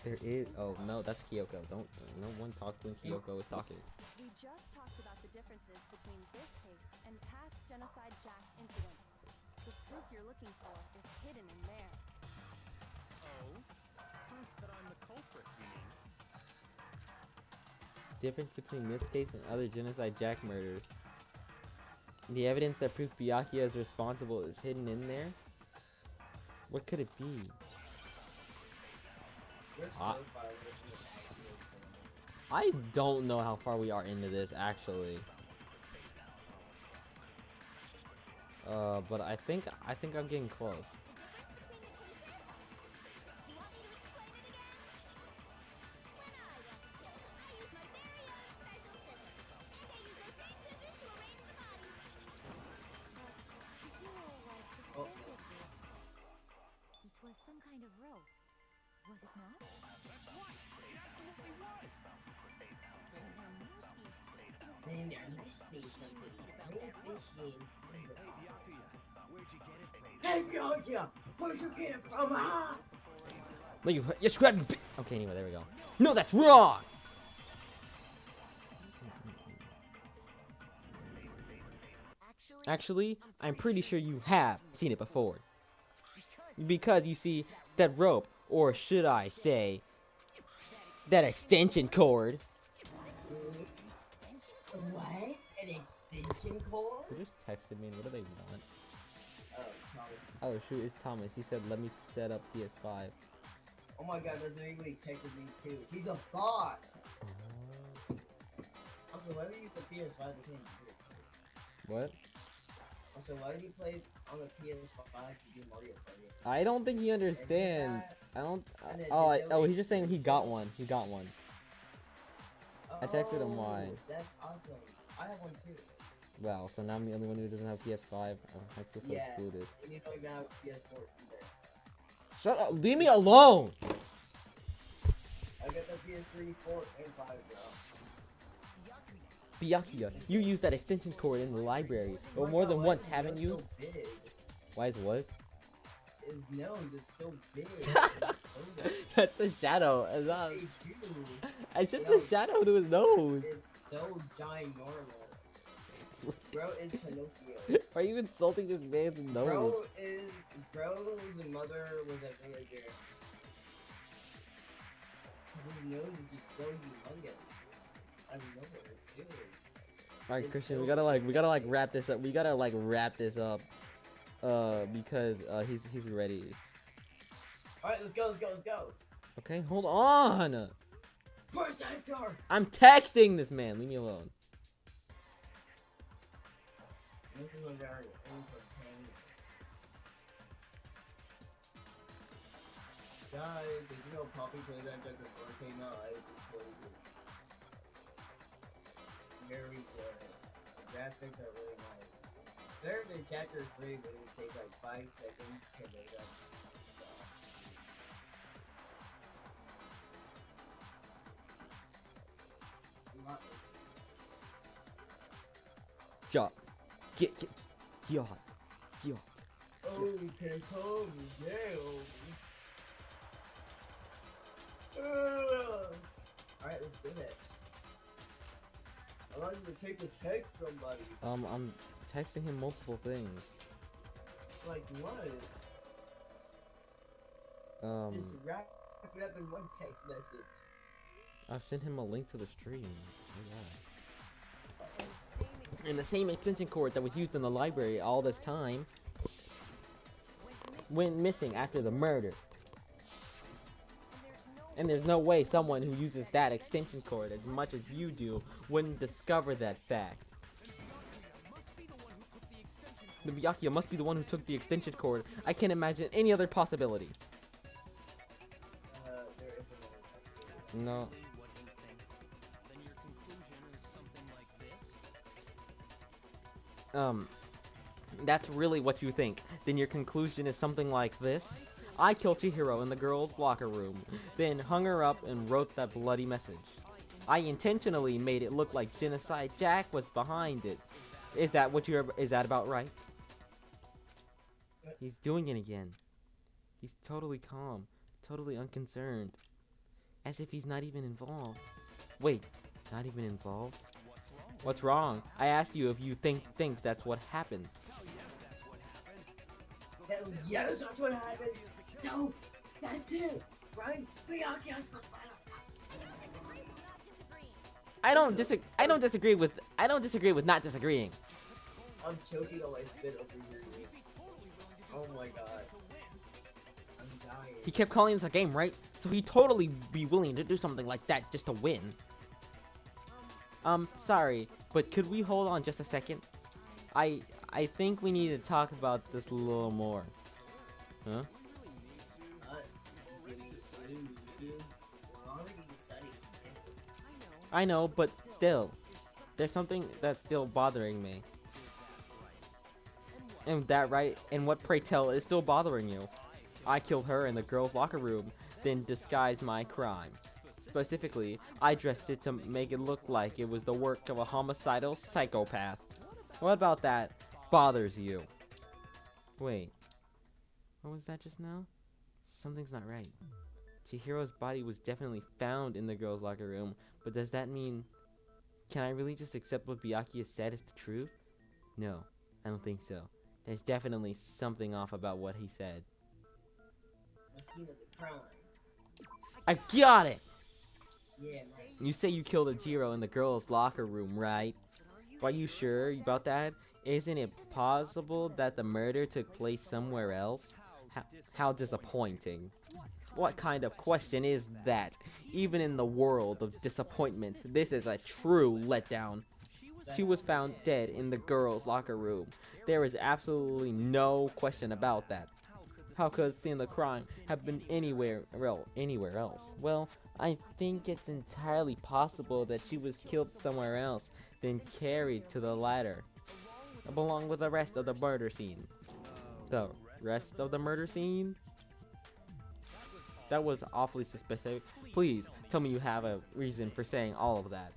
There is. Oh no, that's Kyoko. Don't. No one talk when Kyoko is talking. We just talked about the differences between this case and past Genocide Jack incidents. The proof you're looking for is hidden in there. Oh? Proof that I'm the culprit, you mean? Difference between this case and other Genocide Jack murders. The evidence that proves Byakuya is responsible is hidden in there. What could it be? We're so Ah. far away from the actual thing. I don't know how far we are into this actually. But I think I'm getting close. Chihiro was suspended. It was some kind of rope, was it not? That's right. It absolutely was. Then there must be something real fishy and Hey, Byakuya, where'd you get it from? Hey, Byakuya! Where'd you get it from, huh? Look, you scrapped. Okay, anyway, there we go. No, that's wrong. Actually, I'm pretty sure you have seen it before. Because you see, that rope, or should I say, that extension cord. What? An extension cord? Who just texted me? What do they want? Oh, Thomas. Oh shoot, it's Thomas. He said, "Let me set up PS5." Oh my god, that's literally what he texted me too. He's a bot! Also, why would you use the PS5 to play What? Also, why did you play on the PS5 to do Mario Party? I don't think he understands. I don't. And it Oh, did no he's just saying he got extension. one. He got one. I texted him why. Oh, that's awesome. I have one too. Wow. So now I'm the only one who doesn't have PS5. I feel so Yeah. excluded. And you don't even have PS4 either. Shut up! Leave me alone. I got the PS3, 4, and 5, bro. Byakuya, you used that extension cord in the library, but more than once, haven't you? So big. Why is what? His nose is so big. That's a shadow. It's not. They do. It's just a shadow to his nose. It's so ginormous. Bro is Pinocchio. Are you insulting this man's nose? Bro's mother was a villager. His nose is just so humongous. I know it, dude. Alright, It's Christian, so we gotta like wrap this up. We gotta like wrap this up. Because he's ready. Alright, let's go. Okay, hold on. Projector! I'm texting this man. Leave me alone. This is when they're in for pain. Guys, did you know Poppy Playground before it came out? I just told you. Very good. The graphics are really nice. They're in chapter 3, but it would take like 5 seconds to load up. Jump. Get. Oh, we can come down. Alright, let's do this. How long does it take to text somebody? I'm texting him multiple things. Like what? Just wrap it up in one text message. I sent him a link to the stream. Oh, yeah. And the same extension cord that was used in the library all this time went missing after the murder. And there's no way someone who uses that extension cord as much as you do wouldn't discover that fact. The Byakuya must be the one who took the extension cord. I can't imagine any other possibility. There is another possibility. No. What you think? Then your conclusion is something like this? That's really what you think. Then your conclusion is something like this. I killed Chihiro in the girls' locker room, then hung her up and wrote that bloody message. I intentionally made it look like Genocide Jack was behind it. Is that about right? He's doing it again. He's totally calm, totally unconcerned. As if he's not even involved. Wait, not even involved? What's wrong? I asked you if you think that's what happened. Hell yes, that's what happened. So, that's it, right? Byakuya's the final. I don't disagree with not disagreeing. I'm choking on my spit over here. Oh my god. dying. He kept calling this a game, right? So he'd totally be willing to do something like that just to win. Sorry, but could we hold on just a second? I think we need to talk about this a little more. Huh? We need to. We're already deciding. I know, but still. There's something that's still bothering me. And that right? And what, pray tell, is still bothering you? I killed her in the girls' locker room, then disguised my crime. Specifically, I dressed it to make it look like it was the work of a homicidal psychopath. What about that bothers you? Wait. What was that just now? Something's not right. Chihiro's body was definitely found in the girls' locker room, but does that mean... Can I really just accept what Byakuya said as the truth? No, I don't think so. There's definitely something off about what he said. The scene of the crime. I got it! Yeah, man. You say you killed a Jiro in the girls' locker room, right? Are you sure about that? Isn't it possible that the murder took place somewhere else? How disappointing. What kind of question is that? Even in the world of disappointments, this is a true letdown. She was found dead in the girls' locker room. There is absolutely no question about that. How could the scene of the crime have been anywhere else? Well, I think it's entirely possible that she was killed somewhere else, then carried to the ladder, along with the rest of the murder scene. The rest of the murder scene? That was awfully suspicious. Please, tell me you have a reason for saying all of that.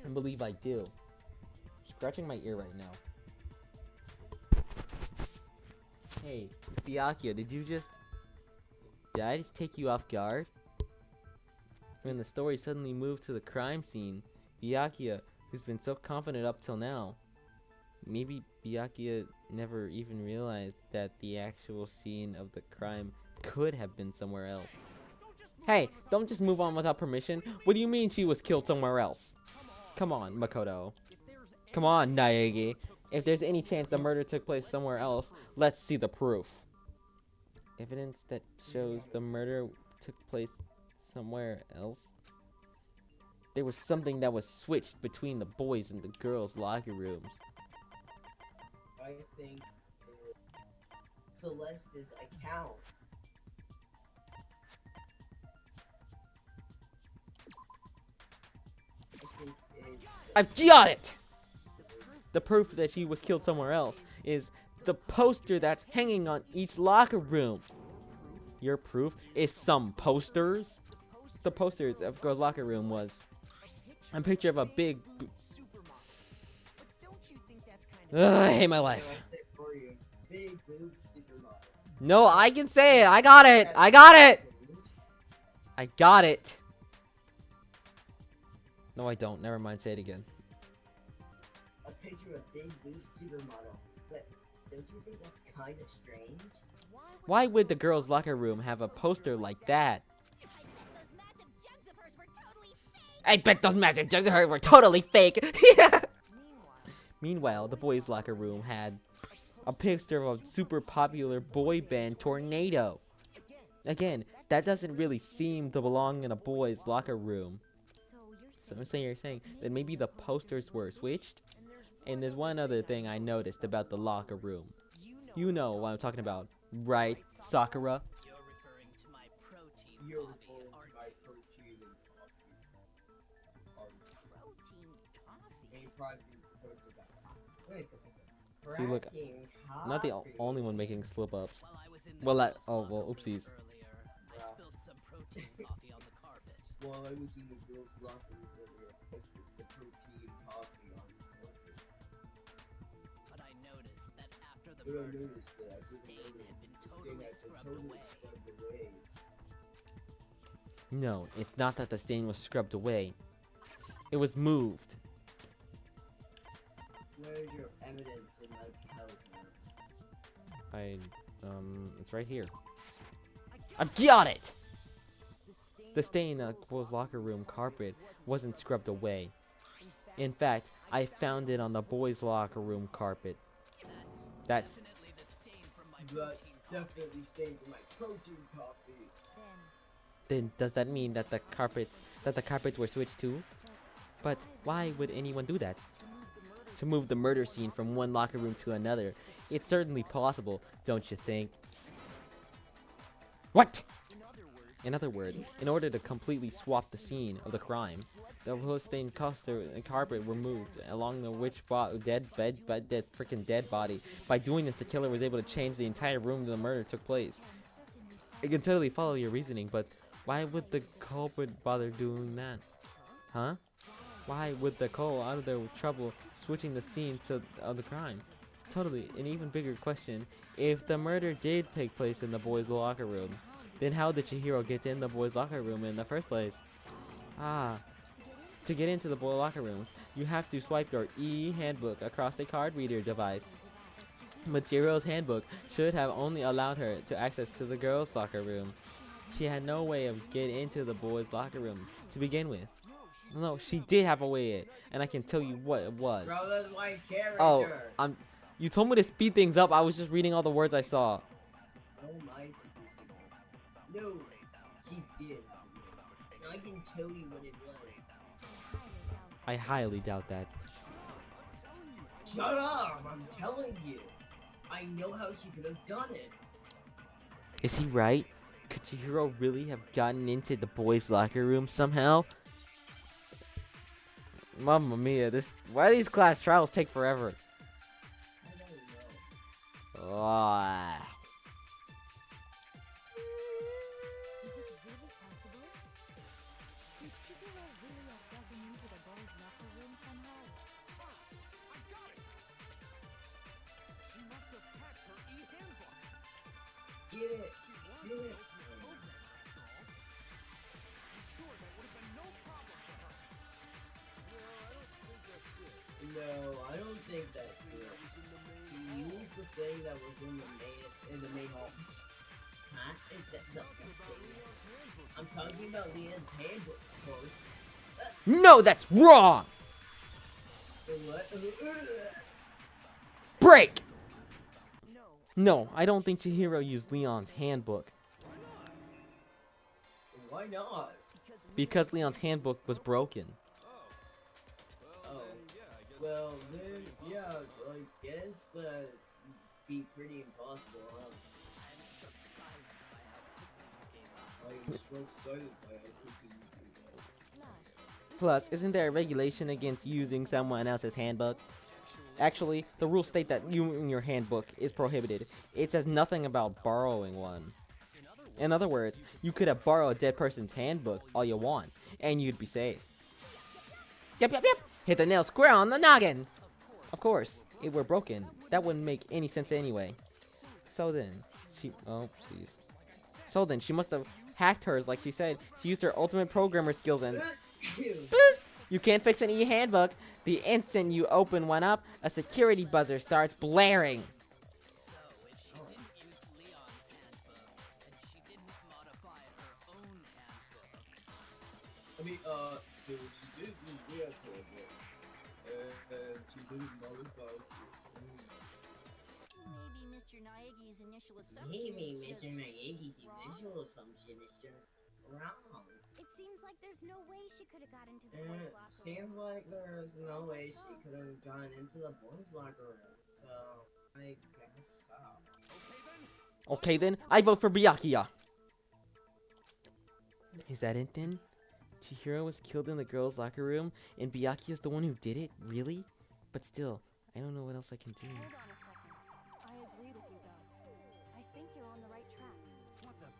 I believe I do. Scratching my ear right now. Hey, Byakuya, did I just take you off guard? When the story suddenly moved to the crime scene, Byakuya, who's been so confident up till now, maybe Byakuya never even realized that the actual scene of the crime could have been somewhere else. Hey, don't just move on without permission. What do you mean she was killed somewhere else? Come on, Makoto. Come on, Naegi. If there's any chance the murder took place somewhere else, let's see the proof. Evidence that shows the murder took place somewhere else? There was something that was switched between the boys and the girls' locker rooms. I think Celeste's account. I've got it! The proof that she was killed somewhere else is the poster that's hanging on each locker room. Your proof is some posters? The posters of girls' locker room was a picture of a big... I hate my life. Big boob supermodel. No, I can say it. I got it. I got it. I got it. No, I don't. Never mind. Say it again. A picture of big boob supermodel. But don't you think that's kind of strange? Why would the girls' locker room have a poster like that? I bet those massive jugs of hers were totally fake. Meanwhile, the boys' locker room had a picture of a super popular boy band, Tornado. Again, that doesn't really seem to belong in a boys' locker room. So you're saying that maybe the posters were switched? And there's one other thing I noticed about the locker room. You know what I'm talking about, right, Sakura? You're referring to my protein You're coffee, referring to aren't my you? protein and Protein coffee. Wait, See, look, protein I'm not the coffee. only one making slip-ups. While I was in the Well, girls' oh, locker well, room oopsies. earlier, I spilled some protein coffee on the carpet. While I was in the girls' locker room earlier, I spilled some protein coffee on the carpet. But I noticed that after the But I murder, noticed that the stain had been the stain totally had been scrubbed totally away. scrubbed away. No, it's not that the stain was scrubbed away. It was moved. Where is your evidence in my palette? It's right here. I've got it! The stain on Quill's locker room carpet wasn't scrubbed away. In fact, I found it on the boys' locker room carpet. That's Definitely the stain from my That's protein definitely staying for my protein coffee. Then does that mean that the carpets were switched too? But why would anyone do that? To move the murder scene from one locker room to another. It's certainly possible, don't you think? What? In other words, in order to completely swap the scene of the crime, the rose-stained carpet were moved along the dead body. By doing this, the killer was able to change the entire room the murder took place. I can totally follow your reasoning, but why would the culprit bother doing that? Huh? Why would the Cole out of their trouble switching the scene of the crime? Totally, an even bigger question. If the murder did take place in the boys' locker room, then how did Chihiro get in the boys' locker room in the first place? To get into the boys' locker rooms, you have to swipe your e-handbook across the card reader device. But Chihiro's handbook should have only allowed her to access to the girls' locker room. She had no way of getting into the boys' locker room to begin with. No, she did have a way, and I can tell you what it was. Bro, that's my character. Oh, you told me to speed things up. I was just reading all the words I saw. Oh my super. No, she did. I can tell you what it was. I highly doubt that. Shut up! I'm telling you. I know how she could have done it. Is he right? Could Chihiro really have gotten into the boys' locker room somehow? Mamma mia, why do these class trials take forever? I don't know. Oh. Is it really possible? Could Chihiro really have gotten into the boys' locker room somehow? I got it! She must have hacked her e-handbook. Get it. Get it. I'm sure that would have been no problem for her. No, I don't think that's it. She used the thing that was in the main hall. Huh? That's not the thing. I'm talking about Leon's handbook, of course. No, that's wrong! What? Break! No, I don't think Chihiro used Leon's handbook. Why not? Because Leon's handbook was broken. Oh. Well, then, yeah, I guess that'd be pretty impossible, huh? I am struck silent by how quickly you do that. Plus, isn't there a regulation against using someone else's handbook? Actually, the rules state that using your handbook is prohibited. It says nothing about borrowing one. In other words, you could have borrowed a dead person's handbook all you want, and you'd be safe. Yep. Hit the nail square on the noggin! Of course, if we're broken, that wouldn't make any sense anyway. So then, she must have hacked hers like she said. She used her ultimate programmer skills and... You can't fix an e-handbook. The instant you open one up, a security buzzer starts blaring. I mean, so she did use Leon's handbook. And she didn't modify it. Maybe Mr. Naegi's initial assumption Maybe is Mr. just Naegi's wrong? initial assumption is just wrong. It seems like there's no way she could have got into the boys' It locker seems room. like there's no way she could have gone into the boys' locker room. So, I guess so. Okay then, I vote for Byakuya. Is that it then? Chihiro was killed in the girls' locker room, and Byakuya's the one who did it? Really? But still, I don't know what else I can do. Hold on a second. I agree with you, though. I think you're on the right track. What the?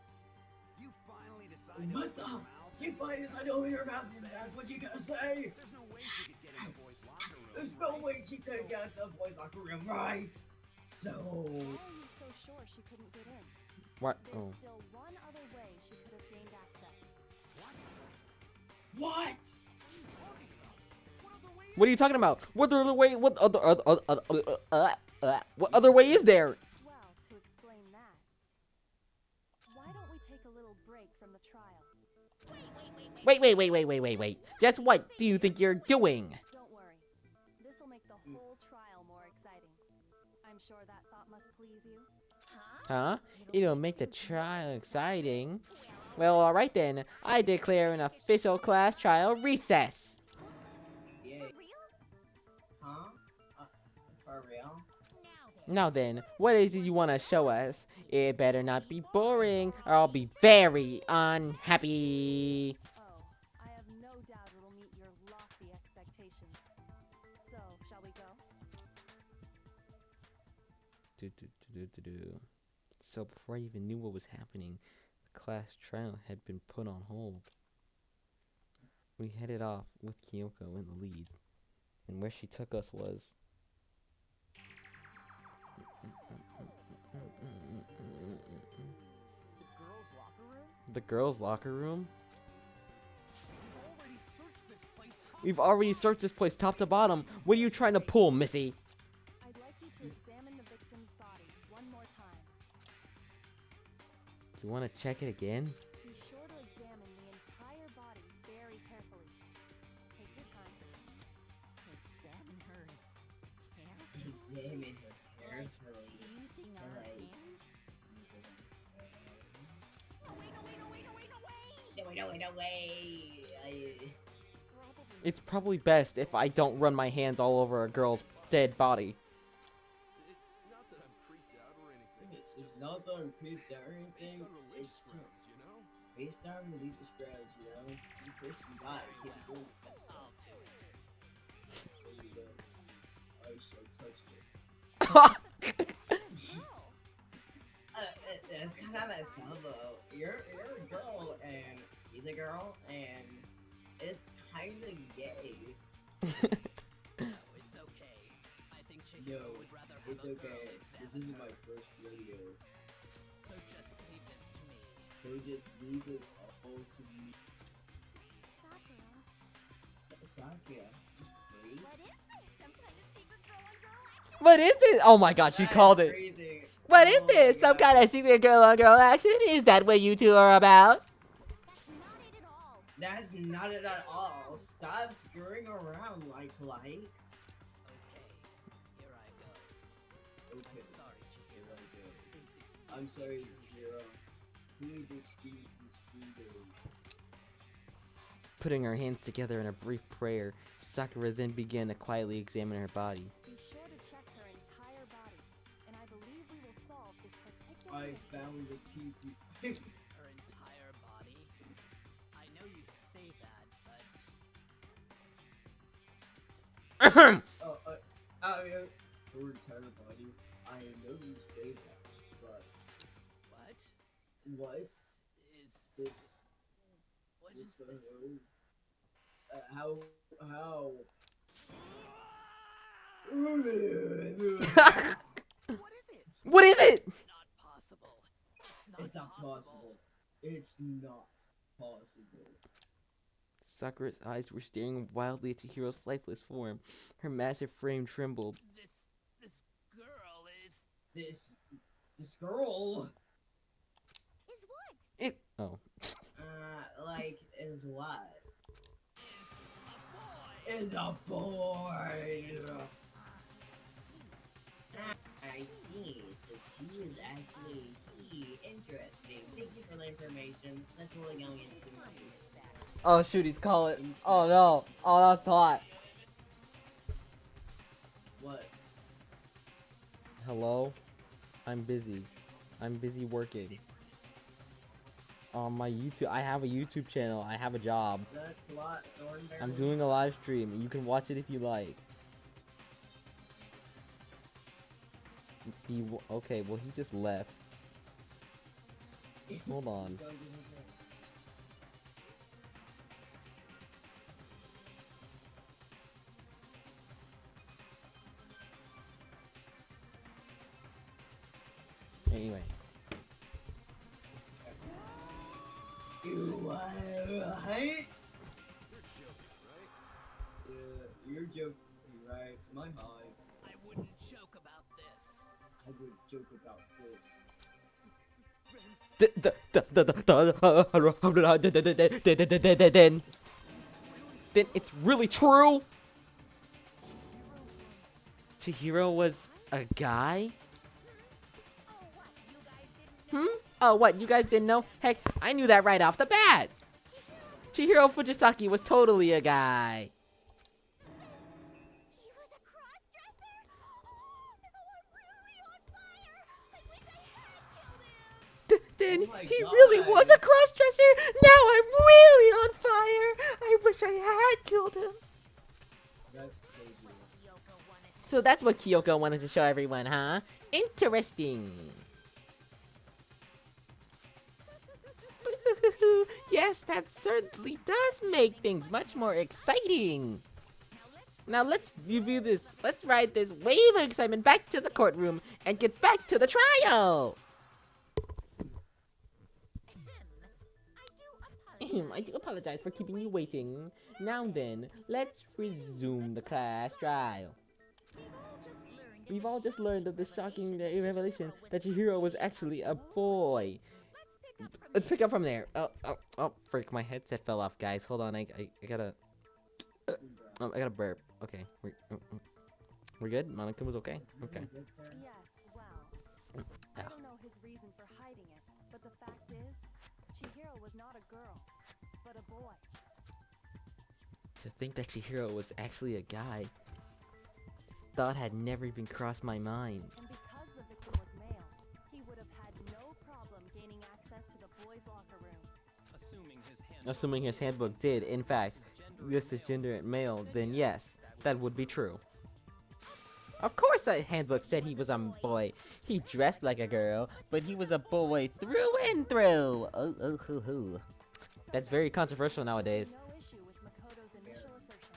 You finally decided What to the? open your mouth? You find this, I know your mouth, and that's what you gotta say! There's no way she could get in the boys' locker room. There's no way she could have got to the boys' locker room, right? So... Why are you so sure she couldn't get in? What? There's Oh. still one other way she could have gained access. What? What are you talking about? What other way? What other way is there? Well, to explain that, why don't we take a little break from the trial? Wait. Just what do you think you're doing? Don't worry. This'll make the whole trial more exciting. I'm sure that thought must please you. Huh? It'll make the trial exciting. Well, alright then. I declare an official class trial recess. Yeah. Huh? For real? Now then, what is it you want to show us? It better not be boring, or I'll be very unhappy. Oh, I have no doubt it'll meet your lofty expectations. So, shall we go? So before I even knew what was happening, the class trial had been put on hold. We headed off with Kyoko in the lead, and where she took us was the girls' locker room. We've already searched this place top to bottom. What are you trying to pull, Missy? I'd like you to examine the victim's body one more time. You want to check it again? Be sure to examine the entire body very carefully. Take your time. Examine her carefully. Examine her carefully. Using our Right. hands. No way. It's probably best if I don't run my hands all over a girl's dead body. It's not that I'm creeped out or anything. It's not that I'm creeped out or anything. Based on relief It's scrubs, just you know? based on religious grounds, you know. You first you die, you can't do the sex stuff. There you go. I shall touch it. That's kind of messed up though. You're a girl and she's a girl and it's kind of gay. It's okay. I think No, Chihiro would rather have it's a girl okay. examine This isn't her. my first rodeo. So just leave this to me. So just leave this all to me. Sakura. Wait. What is this? Oh my god, she called it. Crazy. What is Oh this? my Some God. kind of secret girl on girl action? Is that what you two are about? Not it at all. That's not it at all. Stop screwing around like. Okay, here I go. Okay. Sorry, Here Chihiro. I go. Please excuse I'm sorry, the intrusion. Hiro. Please excuse this freedom. Putting her hands together in a brief prayer, Sakura then began to quietly examine her body. Be sure to check her entire body, and I believe we will solve this particular I mystery. found the key. Her entire body? I know you say that, but Her entire body. I know you say that, but what what is this? what is This this? how? What is it? What is it? Not possible. It's not possible. It's not possible. Sakura's eyes were staring wildly at Chihiro's lifeless form. Her massive frame trembled. This girl is This girl. Is what? It. Oh. Like is what? is a boy. Is a boy. I see. So she is actually interesting. Thank you for the information. That's what we're going into. Oh shoot, he's calling. Oh no. Oh, that's hot. What? Hello? I'm busy. I'm busy working. On my YouTube, I have a YouTube channel. I have a job. That's a lot, Thornberry. I'm doing a live stream. You can watch it if you like. Okay, well he just left. Hold on. Anyway. You what? You're joking, right? My high. I wouldn't joke about this. I would joke about this. Then it's really true. Chihiro was a guy? Oh, what? You guys didn't know? Heck, I knew that right off the bat. Chihiro Fujisaki was totally a guy. He was a cross-dresser? Oh, now I'm really on fire! I wish I had killed him! Then Oh my he God. really was a cross-dresser? Now I'm really on fire! I wish I had killed him. That's crazy. Kyoko wanted to So that's what Kyoko wanted to show everyone, huh? Interesting. Yes, that certainly does make things much more exciting. Now let's review this. Let's ride this wave of excitement back to the courtroom and get back to the trial. I do apologize for keeping you waiting. Now then, let's resume the class trial. We've all just learned of the shocking revelation that Chihiro was actually a boy. Let's pick up from there. Oh, frick, my headset fell off, guys. Hold on, I gotta... I gotta burp. Okay, we're good? Monokuma's okay? Okay. Yes, well, I don't know his reason for hiding it, but the fact is, Chihiro was not a girl, but a boy. To think that Chihiro was actually a guy, thought had never even crossed my mind. And because the victim was male, he would have had no problem gaining access to the boys' locker room. Assuming his handbook did, in fact, list his gender at male, then yes, that would be true. Of course that handbook said he was a boy. He dressed like a girl, but he was a boy through and through. Oh. That's very controversial nowadays. No issue with Makoto's initial assertion.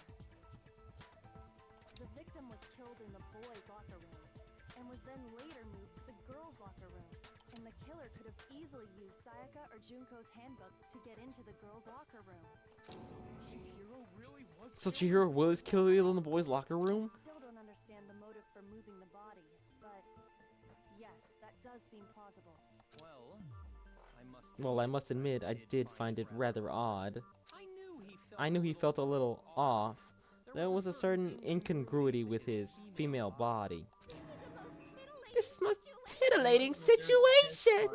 The victim was killed in the boys' locker room, and was then later moved to the girls' locker room. And the killer could have easily used Sayaka or Junko's handbook to get into the girls' locker room. So Chihiro was killed in the boys' locker room? Still don't understand the motive for moving the body, but yes, that does seem plausible. Well, Well, I must admit, I did find it rather odd. I knew he felt a little off. There was a certain incongruity with his female body. This is the most titillating situation!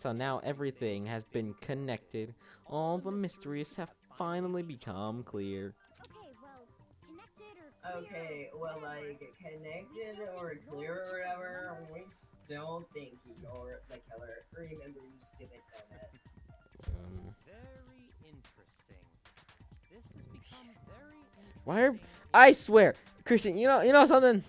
So now everything has been connected. All the mysteries have finally become clear. Okay, well, Connected or clear or whatever, we still think you're the killer. Remember, you stupid donut. Very interesting. This has become very interesting. Why are... I swear, Christian, you know something?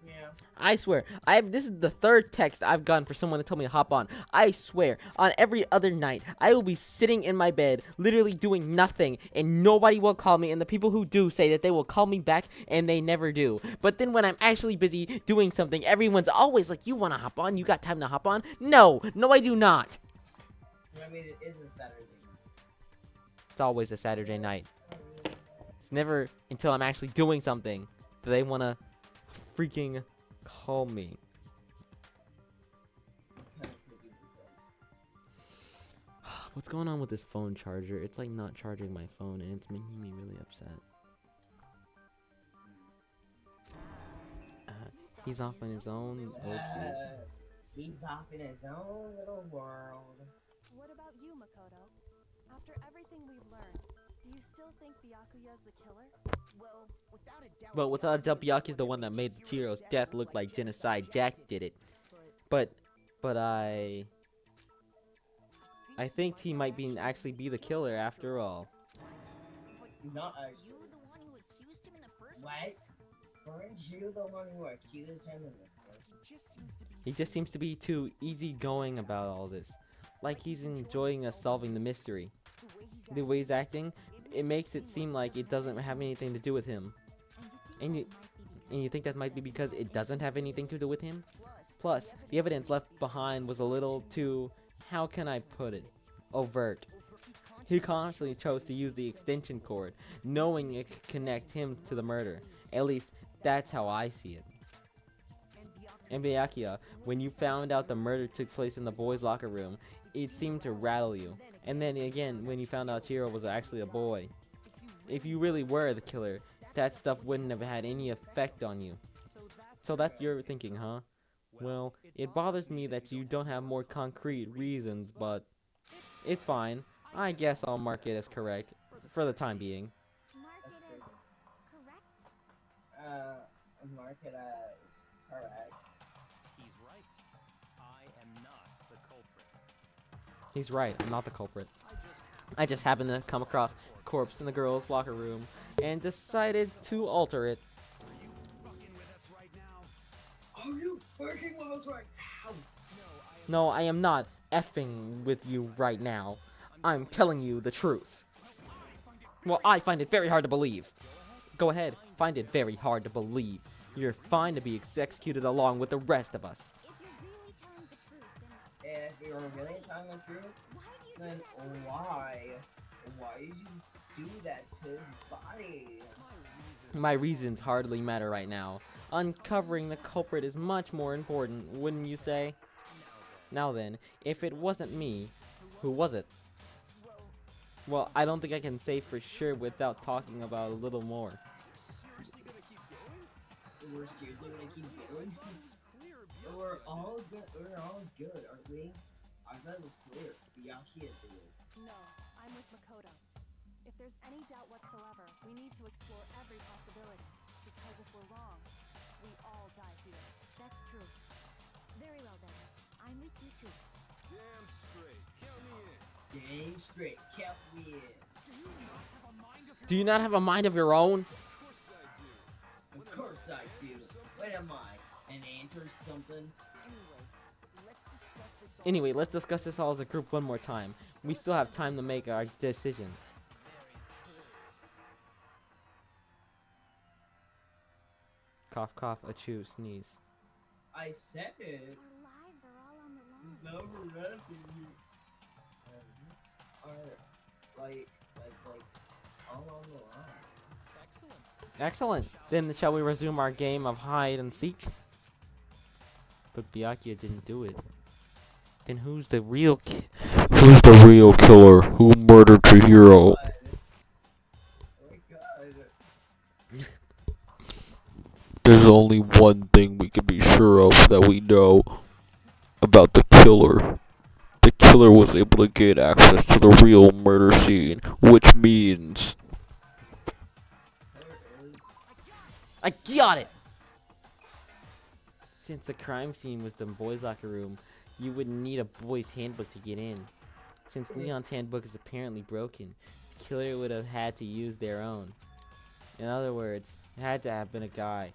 Yeah. I swear, this is the third text I've gotten for someone to tell me to hop on. I swear, on every other night, I will be sitting in my bed, literally doing nothing, and nobody will call me, and the people who do say that they will call me back, and they never do. But then when I'm actually busy doing something, everyone's always like, you want to hop on? You got time to hop on? No, I do not. I mean, it is a Saturday. It's always a Saturday night. It's never until I'm actually doing something that they want to freaking call me. What's going on with this phone charger? It's like not charging my phone, and it's making me really upset. He's off on his own. Okay. He's off in his own little world. What about you, Makoto? After everything we've learned, do you still think Byakuya's the killer? Well, without a doubt. But without a doubt, Byakuya's the one that made Chihiro's death look like genocide. Jack did it. But I think he might actually be the killer after all. Not You actually. the one who accused him in the first What? place? Weren't you the one who accused him in the first? He just seems to be too easygoing about all this. Like he's enjoying us solving the mystery. The way he's acting, it makes it seem like it doesn't have anything to do with him. And you think that might be because it doesn't have anything to do with him? Plus, the evidence left behind was a little too, how can I put it, overt. He consciously chose to use the extension cord, knowing it could connect him to the murder. At least, that's how I see it. And Byakuya, when you found out the murder took place in the boys' locker room, it seemed to rattle you. And then again, when you found out Chihiro was actually a boy. If you really were the killer, that stuff wouldn't have had any effect on you. So that's your thinking, huh? Well, it bothers me that you don't have more concrete reasons, but it's fine. I guess I'll mark it as correct for the time being. Mark That's it great. as correct? Mark it as correct. He's right. I am not the culprit. He's right, I'm not the culprit. I just I just happened to come across a corpse in the girls' locker room and decided to alter it. Are you fucking with us right now? Are you working with us right now? No, I am not effing with you right now. I'm telling you the truth. Well, I find it very hard to believe. Go ahead, find it very hard to believe. You're fine to be executed along with the rest of us. If you're really telling the truth, then If you're really telling the truth, why do you do then that? why? Why did you do that to his body? My reasons hardly matter right now. Uncovering the culprit is much more important, wouldn't you say? Now then, if it wasn't me, who was it? Well, I don't think I can say for sure without talking about a little more. Seriously gonna keep going? We're seriously gonna keep going? We're all good, aren't we? I thought it was clear. Byakuya did it. No, I'm with Makoto. If there's any doubt whatsoever, we need to explore every possibility. Because if we're wrong, we all die here. That's true. Very well then. I'm with you too. Damn straight. Count me in. Dang straight, count me in. Do you not have a mind of your own? Of course I do. What am I? An ant or something? Anyway, let's discuss this all as a group one more time. We still have time to make our decision. Cough, cough, achoo, sneeze. I said it. Our lives are all on the line. There's no resting. Are like all on the line. Excellent. Excellent. Then shall we resume our game of hide and seek? But Byakuya didn't do it. Then who's the real Who's the real killer who murdered Chihiro? Oh my god. There's only one thing we can be sure of that we know about the killer. The killer was able to gain access to the real murder scene, which means There is. I got it! Since the crime scene was the boys' locker room, you would need a boys' handbook to get in. Since Leon's handbook is apparently broken, the killer would have had to use their own. In other words, it had to have been a guy.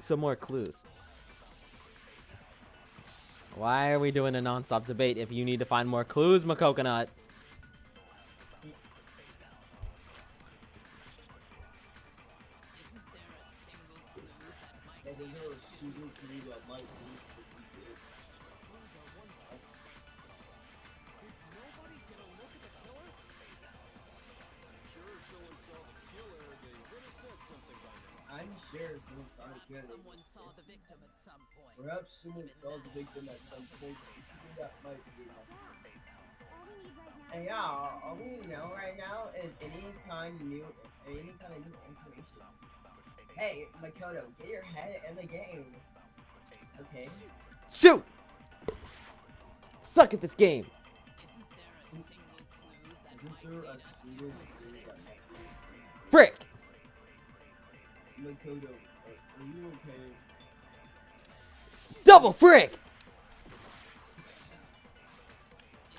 Some more clues. Why are we doing a non-stop debate if you need to find more clues, Makokonut? Isn't there a single clue that might There's a little shooting clue that might be super Nobody get a look at the killer? Sure, if someone saw the killer, they would have said something by now. I'm sure someone saw the killer. someone saw the victim at some point? Perhaps someone saw the victim at some point. That might be enough. All we need right now And yeah, all we know right now is any kind of new information. Hey, Makoto, get your head in the game. Okay. Shoot! Suck at this game! Isn't there a single clue that Isn't might there a lead to single clue that might lead to Frick! Makoto, are you okay? Double frick!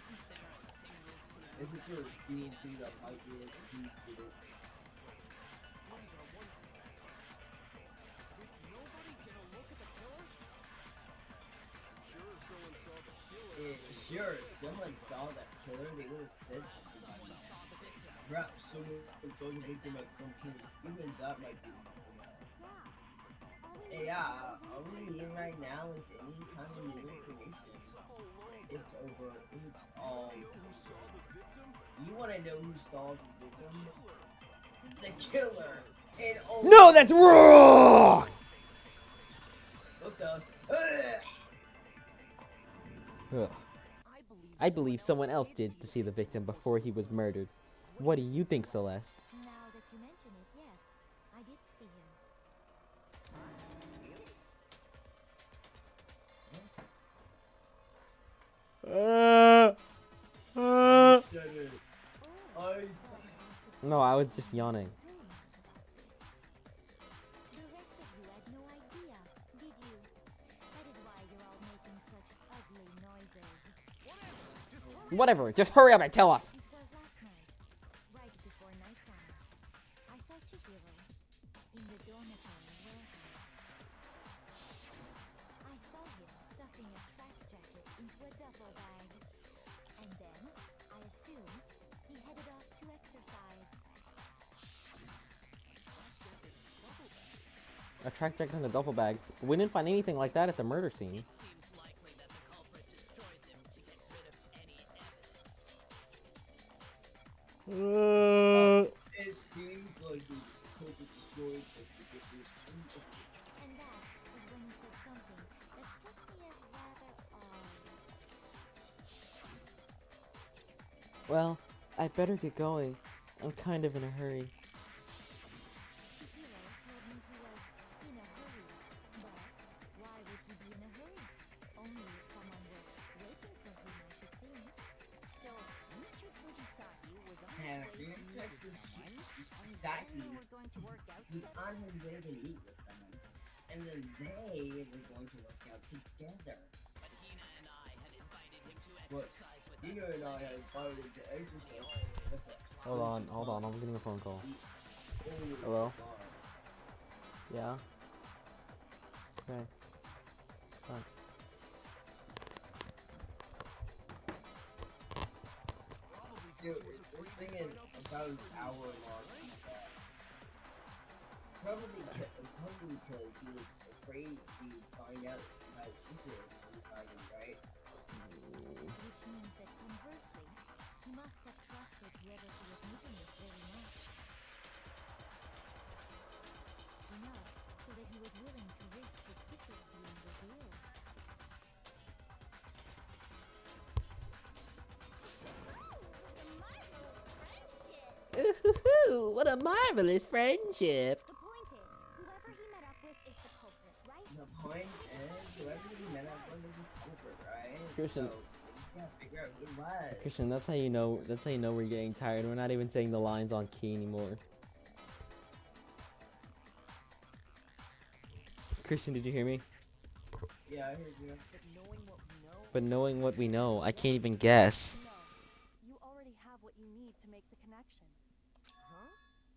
Isn't there a single clue Isn't there a single clue that might lead us to it? Nobody get a look at the killer? Sure, if someone saw the killer. Sure, if someone saw that killer, they would have said something by someone now. saw the victim? Perhaps someone saw the victim at some point. Even that might be enough. Yeah, all we need right now is any kind of new information. It's over. It's all. Who saw the victim? You want to know who saw the victim? The killer. And No, that's wrong! What the? Ugh. I believe someone else did to see the victim before he was murdered. What do you think, Celeste? Now that you mention it, yes, I did see him. I said it. I said it. No, I was just yawning. The rest of you had no idea, did you? That is why you're all making such ugly noises. Whatever, just hurry up and tell us. It was last night, right before nighttime. I saw Chihiro in the dormitory warehouse. I saw him stuffing a track jacket into a duffel bag. And then, I assume, he headed off to exercise. A track jacket in a duffel bag. We didn't find anything like that at the murder scene. Seems likely that the culprit destroyed them to get rid of any evidence. It seems like the culprit destroyed it to get rid of any evidence. And that is when he said something that struck me as rather odd. Well, I better get going. I'm kind of in a hurry. Chihiro told me he was in a hurry. But why would he be in a hurry? Only if someone were waiting for him, I should think. So, Mr. Fujisaki was on And his way he to said meet with this someone, and Saki then they were going to work out was together. on his way to meet with someone. And then they were going to work out together. But Hina and I had invited him to What? exercise with Hina us. and I had invited him to exercise. Hold on, I'm getting a phone call. Oh, Hello? God. Yeah? Okay. Fine. Dude, this thing is about an hour long. Probably because he was afraid to find out about secret from Simon, right? Which means that conversely, he must have trusted whoever he was meeting with very much. Enough so that he was willing to risk his secret being revealed. Ooh, what a marvelous friendship. The point is, whoever he met up with is the culprit, right? The point is, whoever he met up with is a culprit, right? Christian. So, we just gotta figure out who it was. Christian, that's how you know we're getting tired. We're not even saying the lines on key anymore. Christian, did you hear me? Yeah, I heard you. But knowing what we know, I can't even guess. No, you already have what you need to make the connection.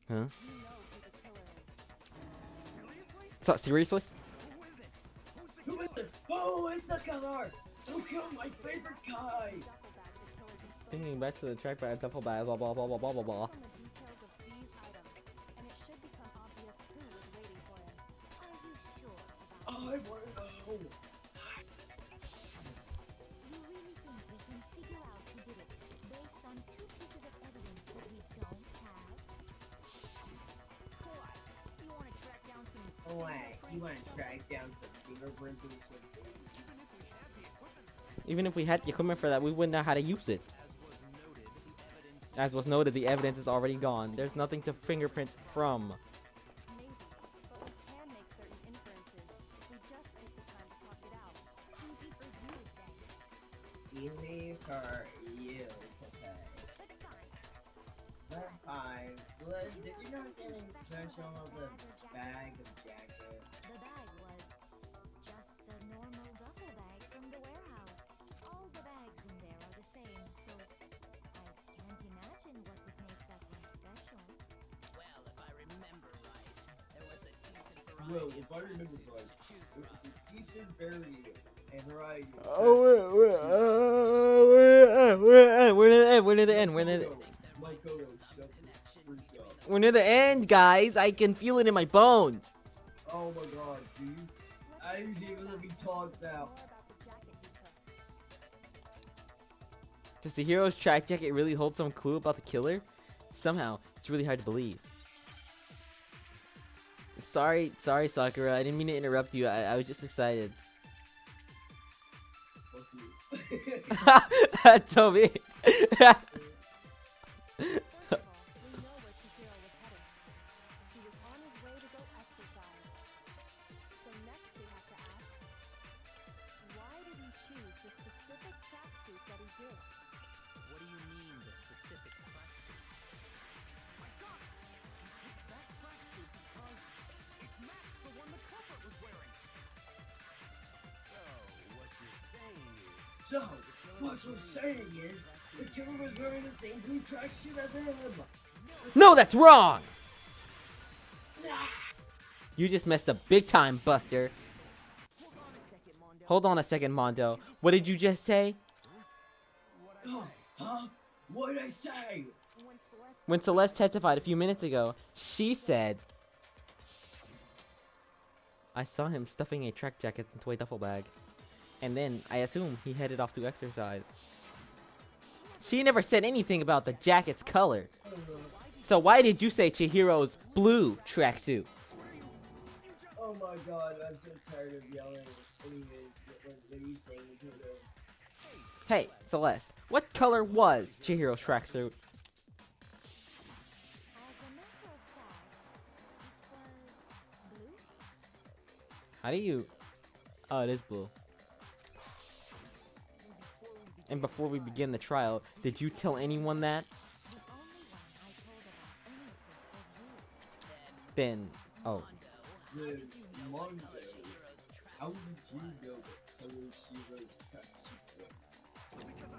Huh? You know who the killer is. So, seriously? Who is it? Oh, it's the killer! Who killed my favorite guy? Duffel bag the killer disposed Thinking back to the track by a duffel bag, blah blah blah blah blah blah blah. on the details of these items, and it should become obvious who was waiting for him. Are you sure about I wanna know. You really think we can figure out who did it based on two pieces of evidence that we don't have? What? You want to track down some Oh, wait, you wanna track down some fingerprints or something? Even if we had the equipment for that, we wouldn't know how to use it. As was noted, the evidence is already gone. There's nothing to fingerprint from. Maybe, but we can make certain inferences if we just take the time to talk it out. Easy for you to say. Easy for you to say. But fine. But fine. Celeste, did you notice anything special about the bag of jacket? The bag was just a normal duffel bag from the warehouse. All the bags in there are the same, so I can't imagine what would make that one special. Well, if I remember right, there was a decent variety Well, of if I remember tracksuits right, to choose it from. was a decent variety and variety. of We're near the end. We're near the end. We're near the end. Makoto, shut the freak up. We're near the end, guys. I can feel it in my bones. Oh my god, dude. I didn't even let me talk now. More about the jacket he took. Does the hero's track jacket really hold some clue about the killer? Somehow, it's really hard to believe. Sorry, Sakura. I didn't mean to interrupt you. I was just excited. Fuck you. That's so big. First of all, we know where Chihiro was headed. He was on his way to go exercise. So next we have to ask, why did he choose the specific tracksuit What you're saying is, the killer was wearing the same blue tracksuit as him. No, that's wrong! You just messed up big time, Buster. Hold on a second, Mondo. What did you just say? Huh? What did I say? When Celeste testified a few minutes ago, she said, I saw him stuffing a track jacket into a duffel bag. And then, I assume, he headed off to exercise. She never said anything about the jacket's color. So why did you say Chihiro's blue tracksuit? Oh my god, I'm so tired of yelling. Anyways, what are you saying, Makoto? Hey, Celeste, what color was Chihiro's tracksuit? As a matter of fact, it was blue. How do you... Oh, it is blue. And before we begin the trial, did you tell anyone that? The only one I told about any of this was you. Then... Oh. Good Mondo. How did you know what color Shiro's tracksuit was? Because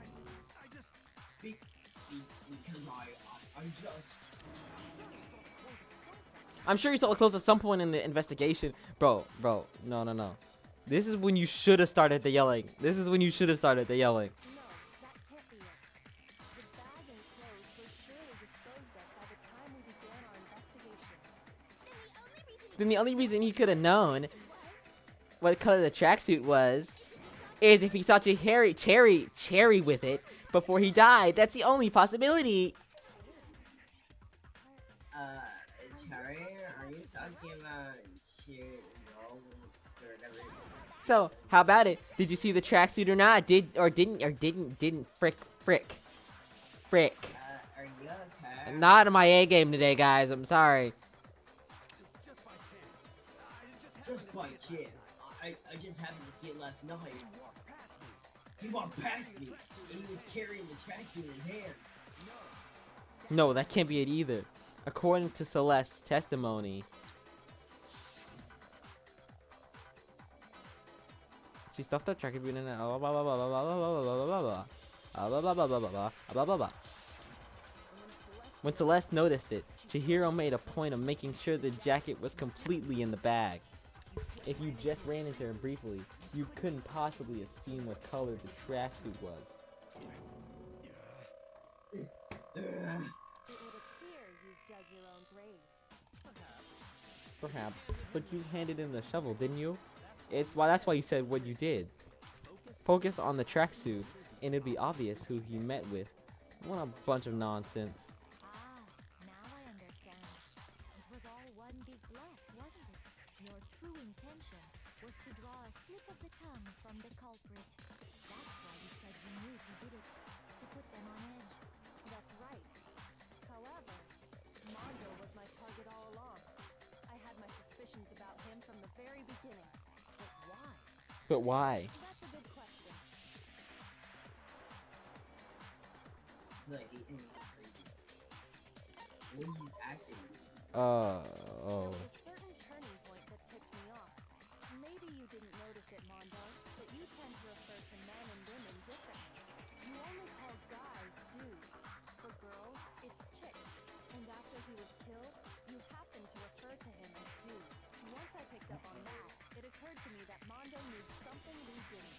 I'm just... I'm sure you saw it close at some point in the investigation. Bro, no. This is when you should have started the yelling. No, that can't be it. The bag and clothes were surely disposed of by the time we began our investigation. Then the only reason he could have known what color the tracksuit was is if he saw Cherry with it before he died. That's the only possibility. Cherry, are you talking about Chihiro? So, how about it? Did you see the tracksuit or not? Didn't frick. Are you okay? Not in my A game today, guys. I'm sorry. Just by chance. I just happened to see it last night. He walked past me, and he was carrying the tracksuit in his hands. No, that can't be it either. According to Celeste's testimony, she stuffed the tracksuit in a blah blah blah blah blah blah blah blah blah blah. When Celeste noticed it, Chihiro made a point of making sure the jacket was completely in the bag. If you just ran into her briefly, you couldn't possibly have seen what color the tracksuit was. It would appear you've dug your own grave. Perhaps, but you handed in the shovel, didn't you? That's why you said what you did. Focus on the tracksuit, and it'd be obvious who you met with. What a bunch of nonsense. Now I understand. It was all one big bluff, wasn't it? Your true intention was to draw a slip of the tongue from the culprit. That's why you said you knew who did it, to put them on edge. That's right. However, Mondo was my target all along. I had my suspicions about him from the very beginning. But why? But why? That's a good question. Like, he's crazy. When he's acting. Oh. There was a certain turning point that tipped me off. Maybe you didn't notice it, Mondo, but you tend to refer to men and women differently. You only call guys dudes. For girls, it's chicks. And after he was killed, you happened to refer to him as dude. Once I picked up on that, it occurred to me that Mondo knew something we didn't.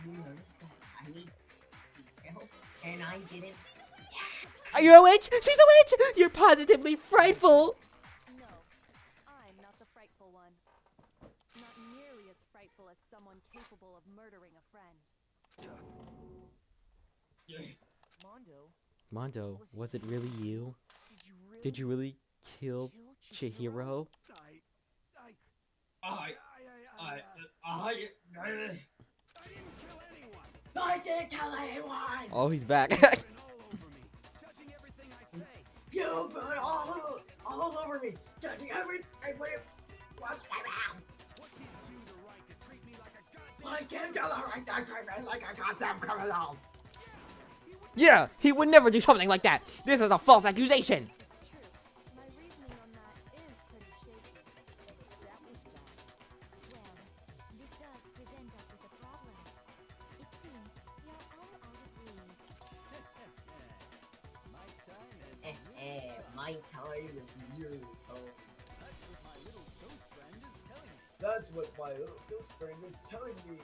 You noticed that tiny detail? And I didn't. Are you a witch? She's a witch! You're positively frightful! No, I'm not the frightful one. Not nearly as frightful as someone capable of murdering a friend. Mondo, was it really you? Did you really kill Chihiro? I didn't kill anyone! Oh, he's back. You put all over me, judging everything. What's my mouth? I can't tell her right that treatment like a goddamn criminal. Yeah, he would never do something like that. This is a false accusation. It's true. My reasoning on that is pretty shaky. That was fast. Well, this does present us with a problem. My time is nearly come. That's what my little ghost friend is telling me. That's what my little ghost friend is telling me.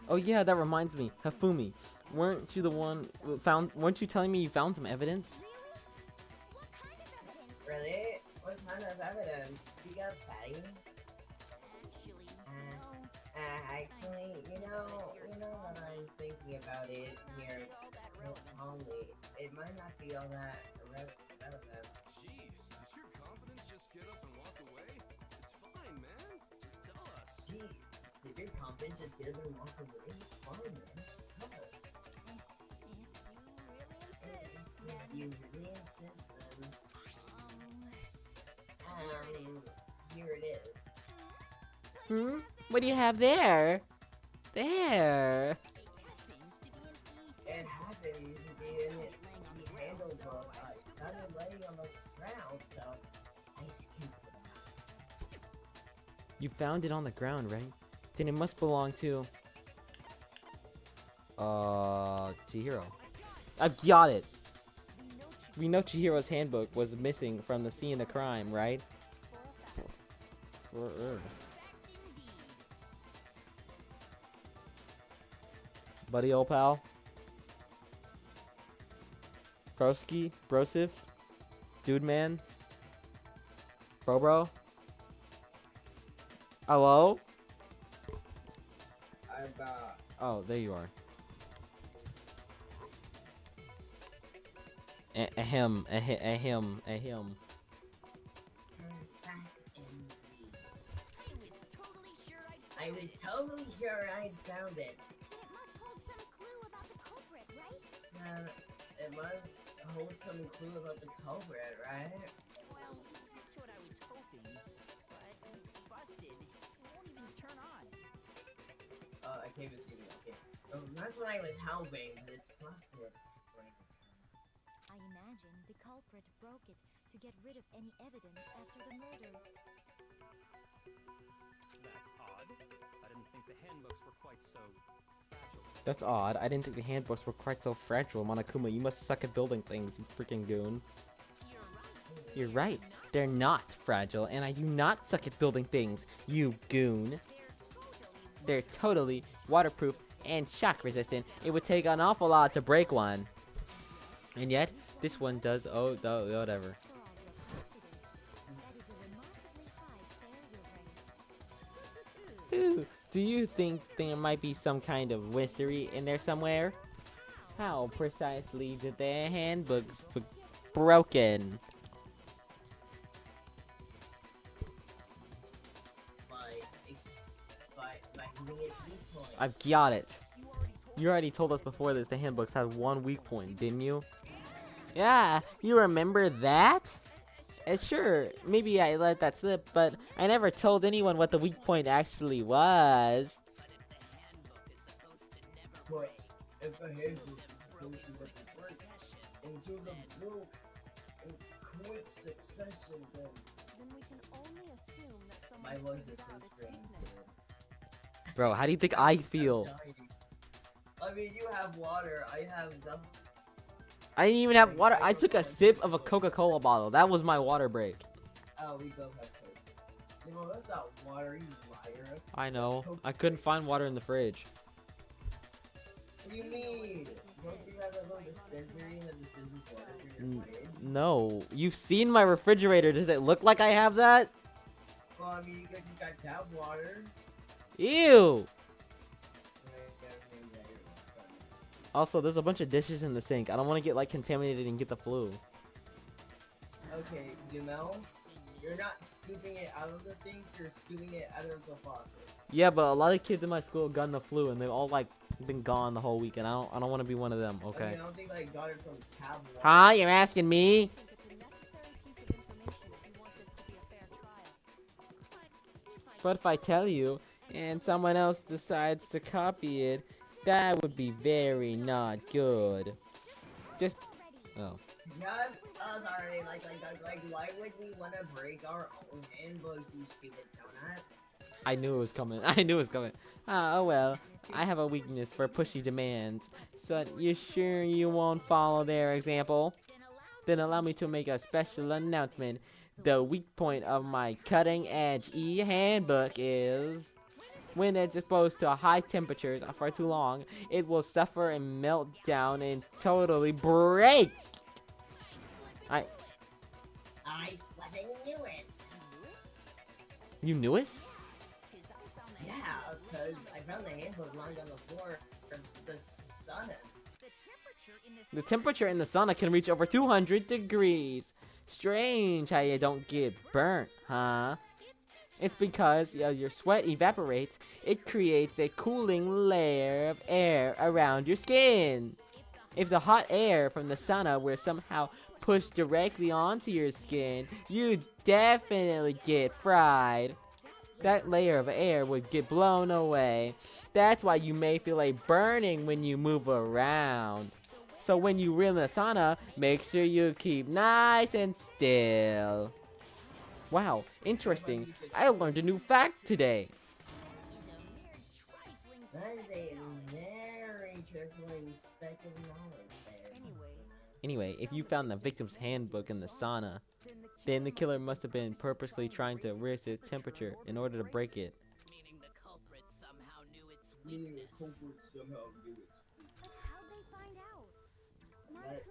Oh yeah, that reminds me, Hifumi, weren't you the one who found? Weren't you telling me you found some evidence? Really? What kind of evidence? Speak up, Patty. Actually, you know what I'm thinking about it here. Only, it might not be all that relevant. Jeez, does your confidence just get up and walk away? It's fine, man. Just tell us. Jeez, did your confidence just get up and walk away? It's fine, man. Just tell us. If you really insist, then... here it is. Hmm? What do you have there? There. It happened to be in the handle book. I found it laying on the ground, so I scooped it up. You found it on the ground, right? Then it must belong to... Chihiro. I've got it! We know Chihiro's handbook was missing from the scene of crime, right? Buddy, old pal. Broski, Brosif, Dude Man, Bro. Hello? Oh, there you are. Ahem. I was totally sure I'd found it. It must hold some clue about the culprit, right? It must hold some clue about the culprit, right? Well, that's what I was hoping. But it's busted. It won't even turn on. I can't even see it. Okay. That's what I was hoping, but it's busted. I imagine the culprit broke it to get rid of any evidence after the murder. That's odd. I didn't think the handbooks were quite so fragile. That's odd. I didn't think the handbooks were quite so fragile. Monokuma, you must suck at building things, you freaking goon. You're right. They're not fragile, and I do not suck at building things, you goon. They're totally waterproof and shock resistant. It would take an awful lot to break one. And yet, this one does, whatever. For all your confidence, that is a remarkably high failure rate. Ooh, do you think there might be some kind of mystery in there somewhere? How precisely did their handbooks broken? By hitting its weak point. I've got it. You already told us before this the handbooks had one weak point, didn't you? Yeah, you remember that? Sure, maybe I let that slip, but I never told anyone what the weak point actually was. But if the handbook is supposed to represent into the book in quick succession, then we can only assume that my someone voice is so strange. Bro, how do you think I feel? I mean, you have water. I have nothing. I didn't even have water. I took a sip of a Coca-Cola bottle. That was my water break. Oh, we both have Coke. No, that's not water, you liar. I know. I couldn't find water in the fridge. What do you mean? Don't you have a little dispensary that dispenses water for your fridge? No. You've seen my refrigerator. Does it look like I have that? Well, I mean, you guys just got tap water. Ew. Also, there's a bunch of dishes in the sink. I don't want to get like contaminated and get the flu. Okay, you know, you're not scooping it out of the sink, you're scooping it out of the faucet. Yeah, but a lot of kids in my school got the flu and they've all like been gone the whole week, and I don't want to be one of them. Okay. I mean, I don't think I got it from tap water. Huh? You're asking me? But if I tell you, and someone else decides to copy it, that would be very not good. Just, oh. Just us already, like, why would we want to break our own handbooks, you stupid donut? I knew it was coming. I knew it was coming. Oh well, I have a weakness for pushy demands. So you sure you won't follow their example? Then allow me to make a special announcement. The weak point of my cutting-edge e-handbook is when it's exposed to high temperatures for too long, it will suffer and melt down and totally break. I fucking knew it. You knew it? Yeah, because I found the handbook lying on the floor of the sauna. The temperature in the sauna can reach over 200 degrees. Strange how you don't get burnt, huh? It's because your sweat evaporates. It creates a cooling layer of air around your skin. If the hot air from the sauna were somehow pushed directly onto your skin, you'd definitely get fried. That layer of air would get blown away. That's why you may feel a burning when you move around. So when you reel in the sauna, make sure you keep nice and still. Wow, interesting. I learned a new fact today. That is a very trifling speck of knowledge there. Anyway, if you found the victim's handbook in the sauna, then the killer must have been purposely trying to raise its temperature in order to break it. Meaning the culprit somehow knew its Meaning weakness. the culprit somehow knew its But how'd they find out?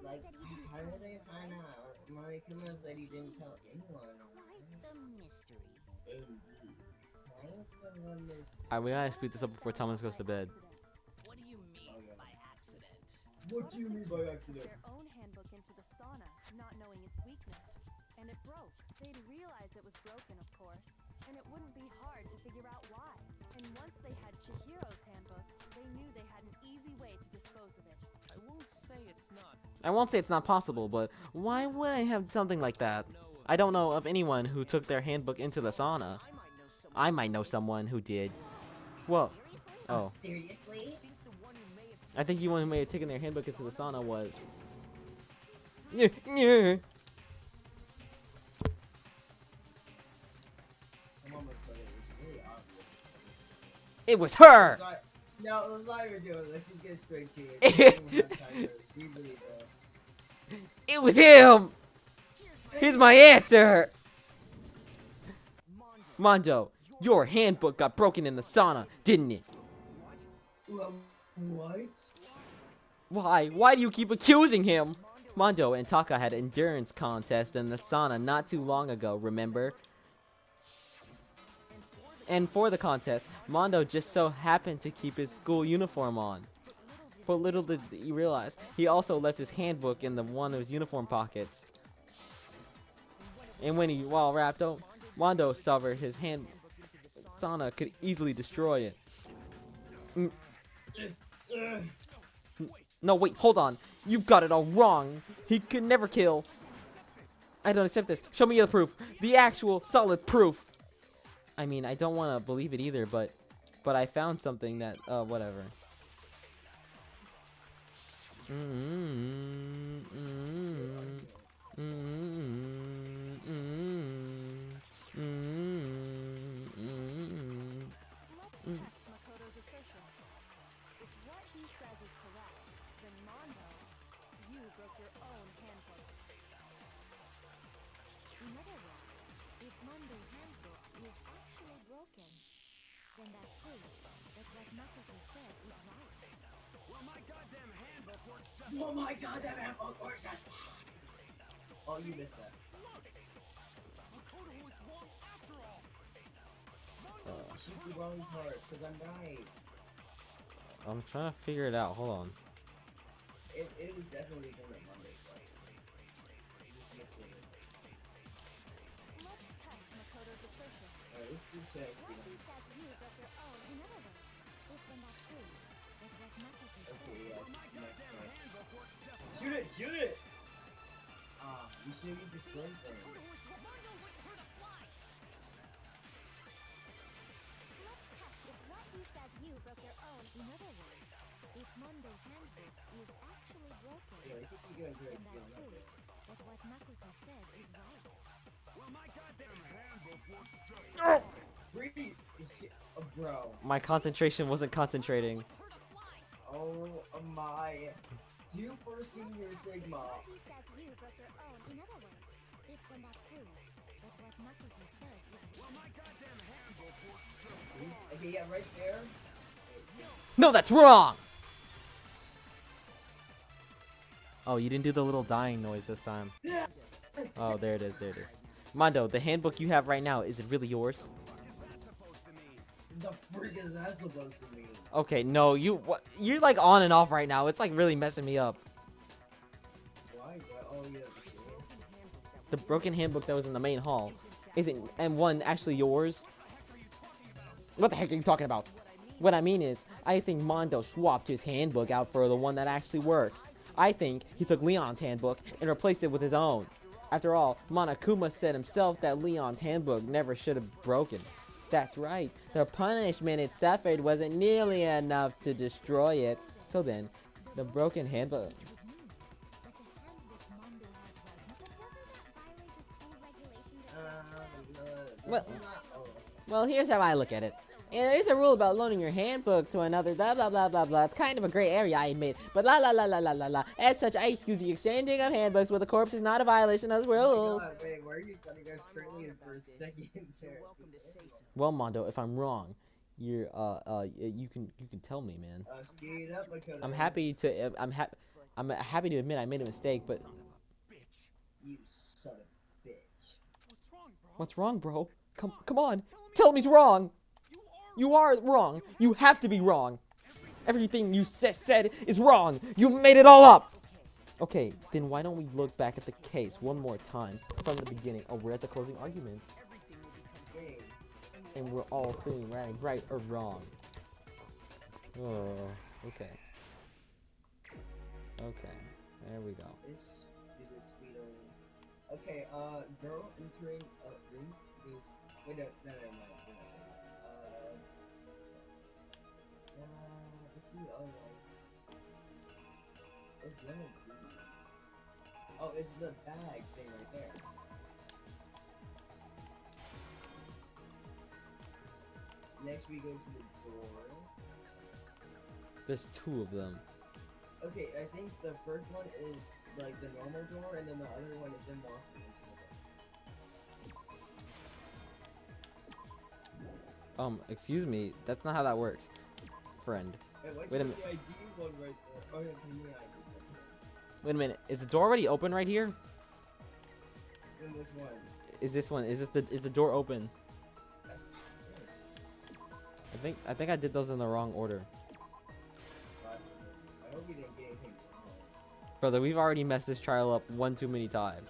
Like, how did they find out? Monokuma said he didn't tell anyone. Quite the mystery. Indeed. Thanks for the mystery. Alright, we gotta speed this up before Thomas goes to bed. What do you mean by accident? What do you mean by accident? Their own handbook into the sauna, not knowing its weakness. And it broke. They'd realize it was broken, of course, and it wouldn't be hard to figure out why. And once they had Chihiro's handbook, they knew they had an easy way to dispose of it. I won't say it's not. I won't say it's not possible, but why would I have something like that? I don't know of anyone who took their handbook into the sauna. I might know someone who did. Whoa. Oh. Seriously? I think the one who may have taken their handbook into the sauna was... Yeah. It was her! No, let's not even do it. Let's just get straight to it. We believe her. It was him! Here's my answer! Mondo, your handbook got broken in the sauna, didn't it? What? Why? Why do you keep accusing him? Mondo and Taka had an endurance contest in the sauna not too long ago, remember? And for the contest, Mondo just so happened to keep his school uniform on. But little did he realize, he also left his handbook in one of his uniform pockets. And when he wrapped up, Mondo discovered his hand sauna could easily destroy it. No, wait, hold on. You've got it all wrong. He could never kill. I don't accept this. Show me the proof. The actual solid proof. I mean, I don't want to believe it either, but I found something that, whatever. Let's test Makoto's assertion. If what he says is correct, then Mondo, you broke your own handbook. In other words, if Mondo's handbook is actually broken, then that proves that what Makoto said is right. Well, my goddamn handbook works just Oh my god, that handbook works as fuck! Oh, you missed that. Makoto was wrong after all. Shoot the wrong part, because I'm right. I'm trying to figure it out. Hold on. It was definitely from the Monday fight. You just missed it. Let's test Makoto's assertion. Alright, let's do test. What he says you broke your own. In other words, if then that proves that what Makoto said Okay, is yeah, right. next fight. Shoot it! Shoot it! Ah, you should use the sling thing. Let's test if what he says you broke your own. In other words, if Mondo's handbook is actually broken, Yeah, I think you're going to then do that it. proves that what Makoto said is right. Well, my goddamn handbook works just Breathe! Bro. My concentration wasn't concentrating. Oh my 2 for Senior Sigma. He says you broke your own. In other words, if when that proves that what Makoto said is Okay, yeah, right there. No, that's wrong! Oh, you didn't do the little dying noise this time. Oh, there it is, there it is. Mondo, the handbook you have right now, is it really yours? The freak is that supposed to mean? Okay, no, you're like on and off right now. It's like really messing me up. Why? Oh, yeah. The broken handbook that was in the main hall, isn't M1 actually yours? What the heck are you talking about? What I mean is, I think Mondo swapped his handbook out for the one that actually works. I think he took Leon's handbook and replaced it with his own. After all, Monokuma said himself that Leon's handbook never should have broken. That's right, the punishment it suffered wasn't nearly enough to destroy it. So then, the broken handbook... Well, here's how I look at it. There is a rule about loaning your handbook to another, blah blah blah blah blah. It's kind of a gray area, I admit. But la la la la la la la. As such, I excuse the exchanging of handbooks with a corpse is not a violation of the rules. God, wait, why are you sending us strictly in for a second? Welcome to say so. Well, Mondo, if I'm wrong, you can tell me, man. Speed up, Makoto. I'm happy to admit I made a mistake, but You son of a bitch. what's wrong, bro? Come on, tell me he's wrong. You are wrong. You have to be wrong. Everything you said is wrong. You made it all up. Okay, then why don't we look back at the case one more time from the beginning? Oh, we're at the closing argument. And we're all feeling right or wrong. Oh, okay. Okay, there we go. This speed on. Okay, girl entering a room is. Wait, no, never mind. Let's see the other one. It's none of these. Oh, it's the bag thing right there. Next we go to the door. There's 2 of them. Okay, I think the first one is like the normal door, and then the other one is in walking into the door. Excuse me, that's not how that works, friend. Wait a minute. The ID one right there. Oh, yeah, give me the ID. Wait a minute. Is the door already open right here? And which one? Is this one? Is the door open? I think I did those in the wrong order. I hope you didn't get anything wrong. Brother, we've already messed this trial up one too many times.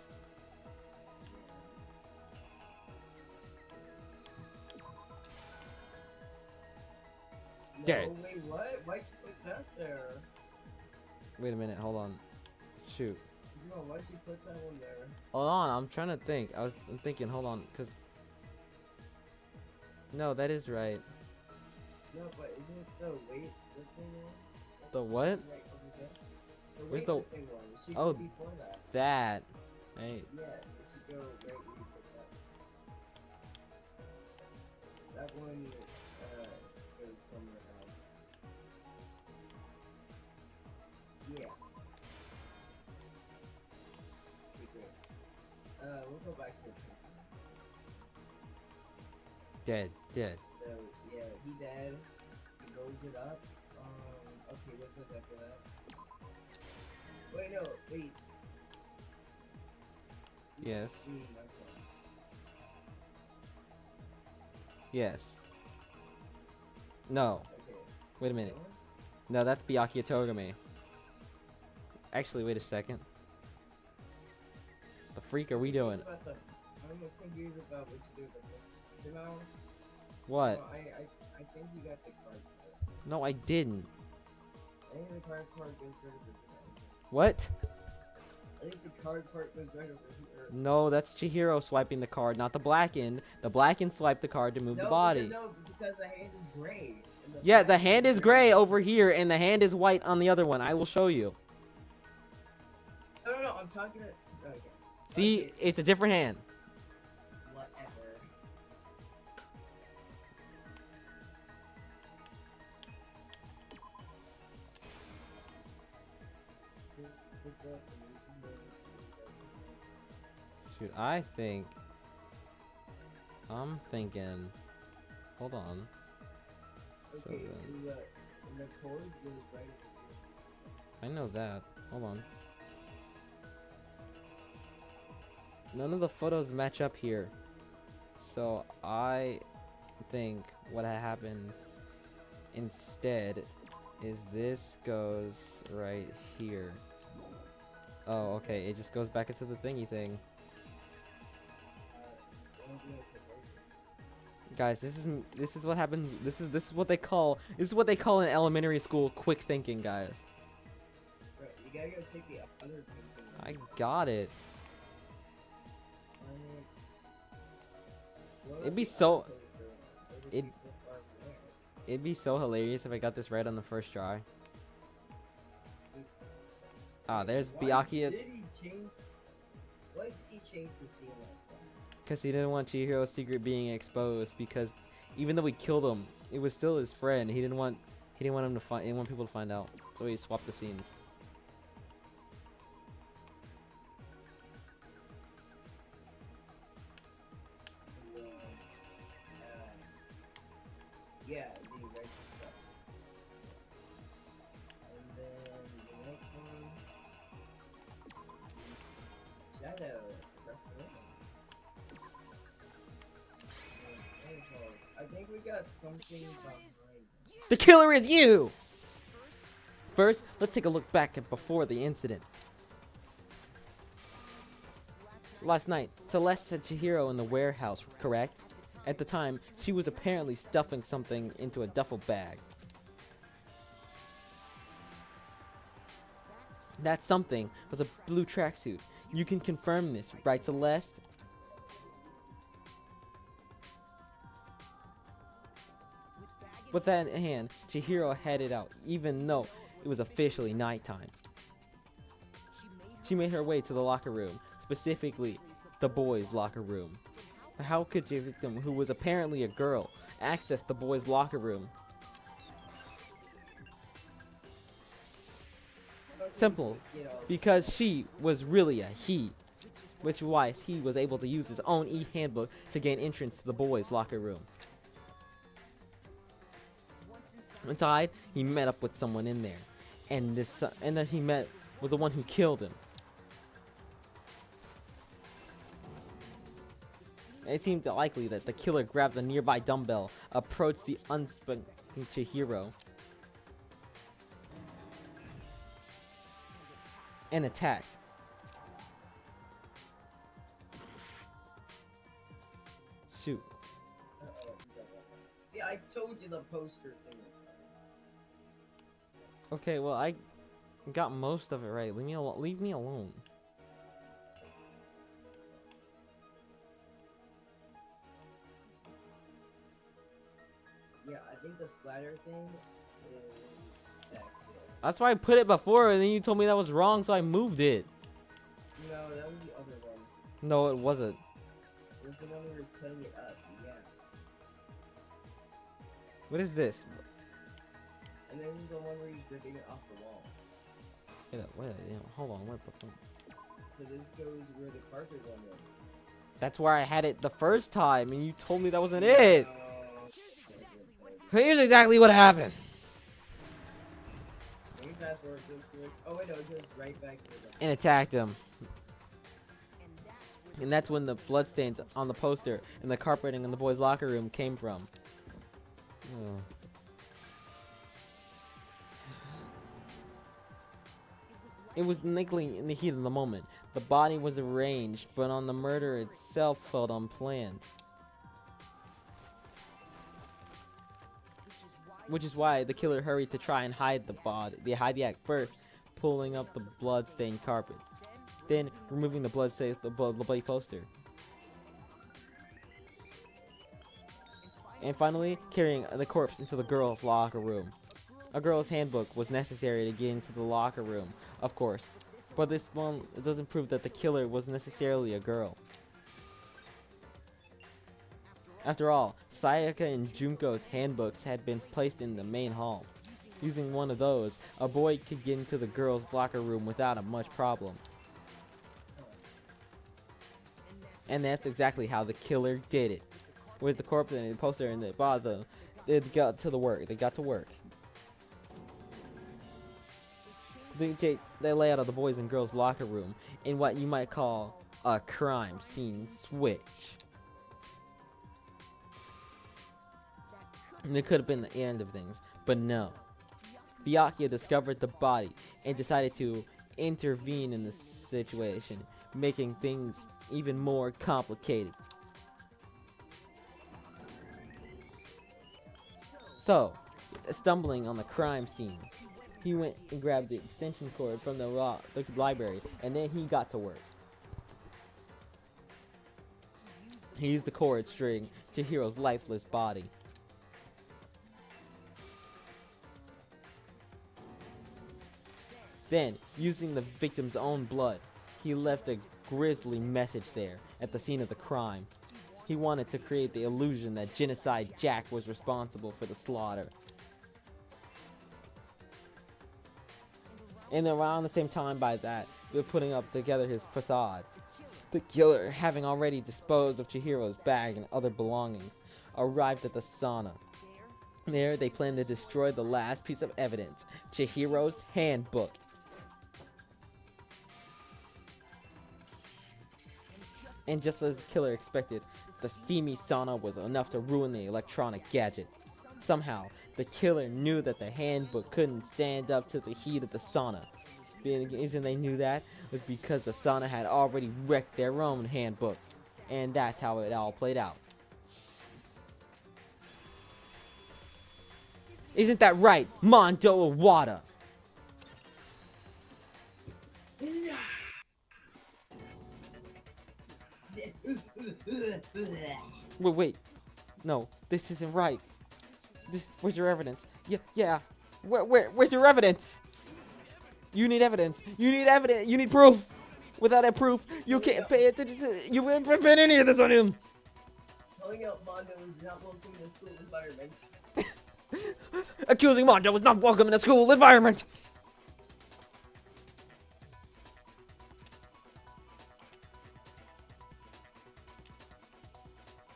No, Dead. wait, what? Why'd you put that there? Wait a minute, hold on. Shoot. No, why'd you put that one there? Hold on, I'm trying to think. I'm thinking, hold on, cause... No, that is right. No, but isn't it the weight lifting one? The what? Right over there? The Where's the- weightlifting one. It should Oh, go before that. That. Hey, Yes, it should go right where you put that. That one, goes somewhere else. Yeah. Okay, great. We'll go back to the picture. dead. So, yeah, he dead. He blows it up. Okay, what does after that? Wait, no, wait. Yes. Okay. Yes. No. Okay. Wait a minute. That one? No, that's Byakuya Togami. Actually, wait a second. The freak are we doing? I'm confused about what you do with the you know? What? No, I think you got the card. No, I didn't. I think the card part goes right over here. What? I think the card part goes right over here. No, that's Chihiro swiping the card, not the blackened. The blackened swiped the card to move the body. Because the hand is gray. Yeah, the hand is gray over here, and the hand is white on the other one. I will show you. No, I'm talking to... Okay. See, Okay, it's a different hand. whatever. Shoot, I'm thinking. Hold on. Okay, Seven. the cord goes right over I know that. Hold on. None of the photos match up here. So I think what happened instead is this goes right here. Oh, okay. It just goes back into the thingy thing. Guys, this is what happens. This is what they call in elementary school quick thinking, guys. Bro, you gotta go take the other painting. I got it. It'd be so it'd be so hilarious if I got this right on the first try. Ah, there's Byakuya. Why did he change the scene like that? Because he didn't want Chihiro's secret being exposed. Because even though we killed him, it was still his friend. He didn't want him to find. He didn't want people to find out. So he swapped the scenes. Yeah, the racist stuff. And then the next one, Shadow. Press the button. I think we got something behind. The killer is you! First, let's take a look back at before the incident. Last night, Celeste had Chihiro in the warehouse, correct? At the time, she was apparently stuffing something into a duffel bag. That something was a blue tracksuit. You can confirm this, right, Celeste? With that in hand, Chihiro headed out, even though it was officially nighttime. She made her way to the locker room, specifically the boys' locker room. How could your victim, who was apparently a girl, access the boys' locker room? Simple, because she was really a he, which is why he was able to use his own e-handbook to gain entrance to the boys' locker room. Inside, he met up with someone in there, and then he met with the one who killed him. It seemed likely that the killer grabbed the nearby dumbbell, approached the unsuspecting Chihiro, and attacked. Shoot. See, I told you the poster thing. Okay, well, I got most of it right. Leave me alone. Yeah, I think the splatter thing is that good. That's why I put it before, and then you told me that was wrong, so I moved it. No, that was the other one. No, it wasn't. It was the one we were putting it up, yeah. What is this? And then this is the one where he's ripping it off the wall. Hold on, what the fuck? So this goes where the carpet one was. That's where I had it the first time, and you told me that wasn't it. Here's exactly what happened. Can you fast forward this to it? Oh wait, no, it goes right back to the And attacked him. And that's when the bloodstains on the poster and the carpeting in the boys' locker room came from. Oh. It was niggling in the heat of the moment. The body was arranged, but on the murder itself felt unplanned. Which is why the killer hurried to try and hide the body. They hide the act first, pulling up the blood-stained carpet, then removing the bloody poster, and finally carrying the corpse into the girls' locker room. A girl's handbook was necessary to get into the locker room, of course, but this one doesn't prove that the killer was necessarily a girl. After all, Sayaka and Junko's handbooks had been placed in the main hall. Using one of those, a boy could get into the girls' locker room without a much problem. And that's exactly how the killer did it. With the corpse and the poster and the bottom, they got to work. They got to work. They lay out of the boys and girls' locker room in what you might call a crime scene switch. And it could have been the end of things, but no. Byakuya discovered the body and decided to intervene in the situation, making things even more complicated. So, stumbling on the crime scene, he went and grabbed the extension cord from the library, and then he got to work. He used the cord string to Hiro's lifeless body. Then, using the victim's own blood, he left a grisly message there at the scene of the crime. He wanted to create the illusion that Genocide Jack was responsible for the slaughter. And around the same time by that, they were putting up together his facade. The killer, having already disposed of Chihiro's bag and other belongings, arrived at the sauna. There, they planned to destroy the last piece of evidence, Chihiro's handbook. And just as the killer expected, the steamy sauna was enough to ruin the electronic gadget. Somehow, the killer knew that the handbook couldn't stand up to the heat of the sauna. The reason they knew that was because the sauna had already wrecked their own handbook. And that's how it all played out. Isn't that right, Mondo Wada? Wait. No, this isn't right. Where's your evidence? Yeah. Where's your evidence? You need evidence. You need evidence. You need proof. Without that proof, you can't pay attention to. You wouldn't prevent any of this on him. Calling out Mondo is not welcome in a school environment. Accusing Mondo was not welcome in a school environment.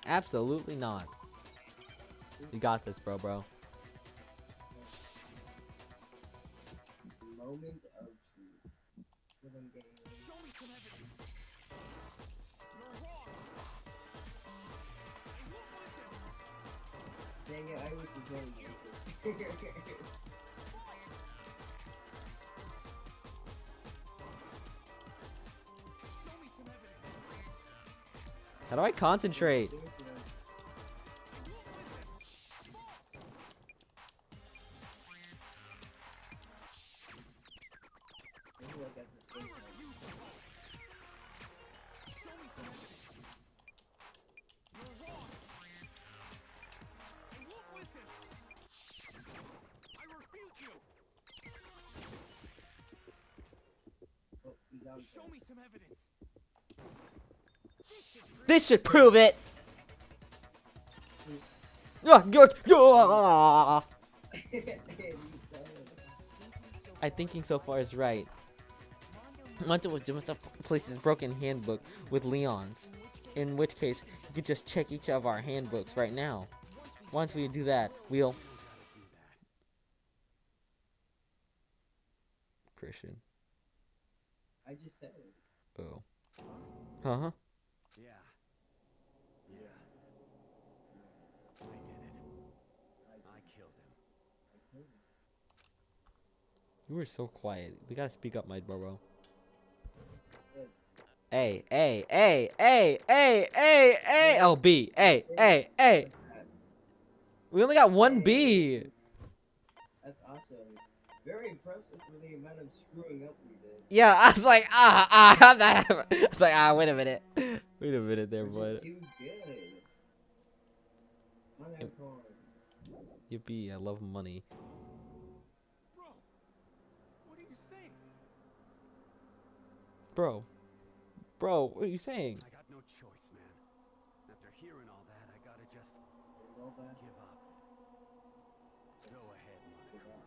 Absolutely not. You got this, bro. Moment of truth. Show me some evidence. Dang it, I was the very How do I concentrate? Show me some evidence. This should prove it. I thinking so far is right. Mondo must have placed his broken handbook with Leon's. In which case, you could just check each of our handbooks right now. Once we do that, we'll... Christian. I just said it. Oh. Huh? Yeah. I did it. I killed him. You were so quiet. We gotta speak up, my bro. Yes. Hey. Oh, B. Hey. We only got one B. That's awesome. Very impressive for the amount of screwing up we did. Yeah, I was like, wait a minute. Wait a minute there, We're bud. just too good. Yippee, I love money. Bro, what are you saying? Bro, what are you saying? I got no choice, man. After hearing all that, I gotta just give up. Go ahead, Monokuma.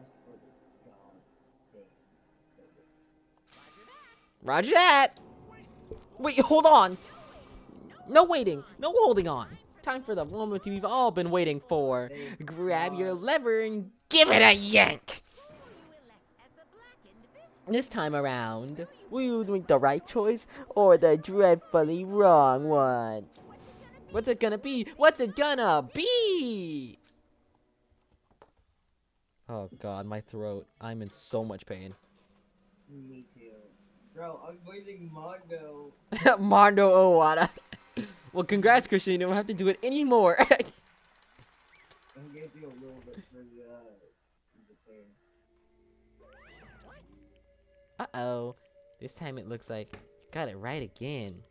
asked for the god damn credit. Roger that. Wait, hold on. No waiting. No holding on. Time for the moment we've all been waiting for. Thank Grab your God. lever and give it a yank. This time around, will you make the right choice or the dreadfully wrong one? What's it gonna be? What's it gonna be? Oh god, my throat. I'm in so much pain. Me too. Bro, I'm voicing Mondo. Mondo Owada. Well, congrats, Christian. You don't have to do it anymore. I'm gonna do a little bit for the thing. Uh-oh. This time it looks like got it right again.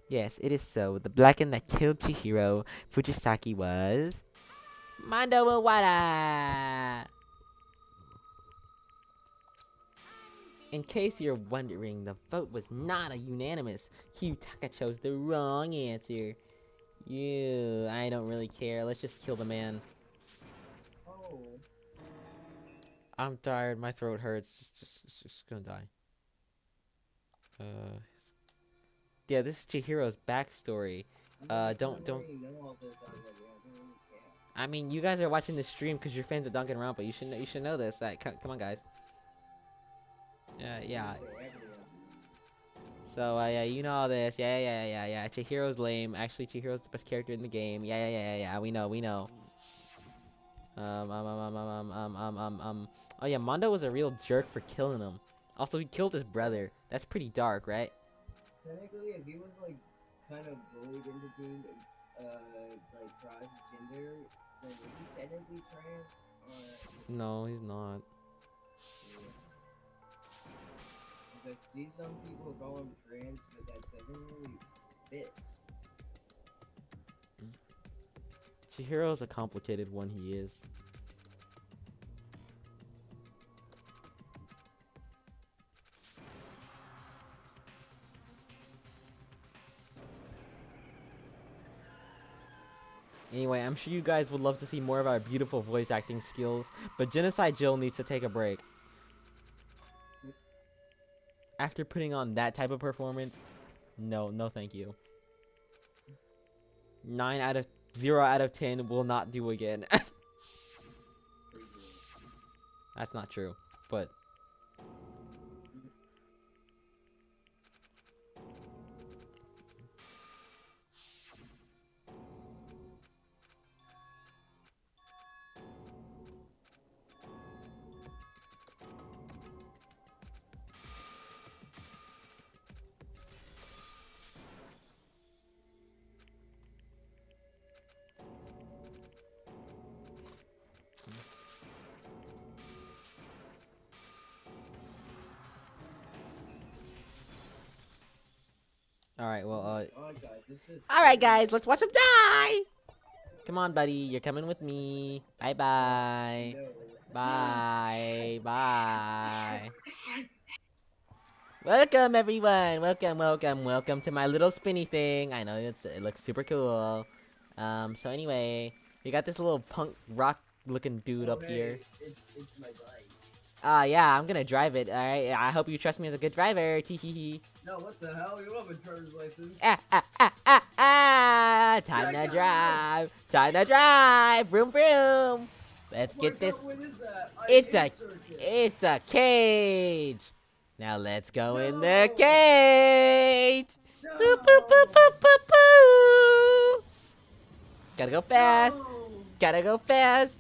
Yes, it is so. The Blacken that killed Chihiro, Fujisaki, was Mondo Owada. In case you're wondering, the vote was not a unanimous. Taka chose the wrong answer. I don't really care. Let's just kill the man. Oh. I'm tired. My throat hurts. Just gonna die. Yeah, this is Chihiro's backstory. Don't. Already know all this already. I don't really care. I mean, you guys are watching this stream because you're fans of Danganronpa. You should know this. Come on, guys. Yeah. So, yeah, you know all this. Yeah. Chihiro's lame. Actually, Chihiro's the best character in the game. Yeah. We know. Oh yeah, Mondo was a real jerk for killing him. Also, he killed his brother. That's pretty dark, right? Technically, if he was like kind of bullied into being like cross-gender, then is he technically trans? Or No, he's not. I see some people call him trans, but that doesn't really fit. Chihiro's a complicated one, he is. Anyway, I'm sure you guys would love to see more of our beautiful voice acting skills, but Genocide Jill needs to take a break. After putting on that type of performance, no thank you. 0 out of 10 will not do again. That's not true, but... Alright, well, Alright, guys, let's watch him die! Come on, buddy, you're coming with me. Bye-bye. Bye. Welcome, everyone. Welcome to my little spinny thing. I know it looks super cool. So anyway, we got this little punk rock-looking dude up here. It's my bike. Yeah, I'm gonna drive it, alright? I hope you trust me as a good driver, tee-hee-hee. No, what the hell? You don't have a driver's license. Time to drive! Vroom vroom! Let's get this. What is that? It's a cage! Now let's go in the cage! No. Boop, boop, boop, boop, boop, boop! Gotta go fast! Gotta go fast!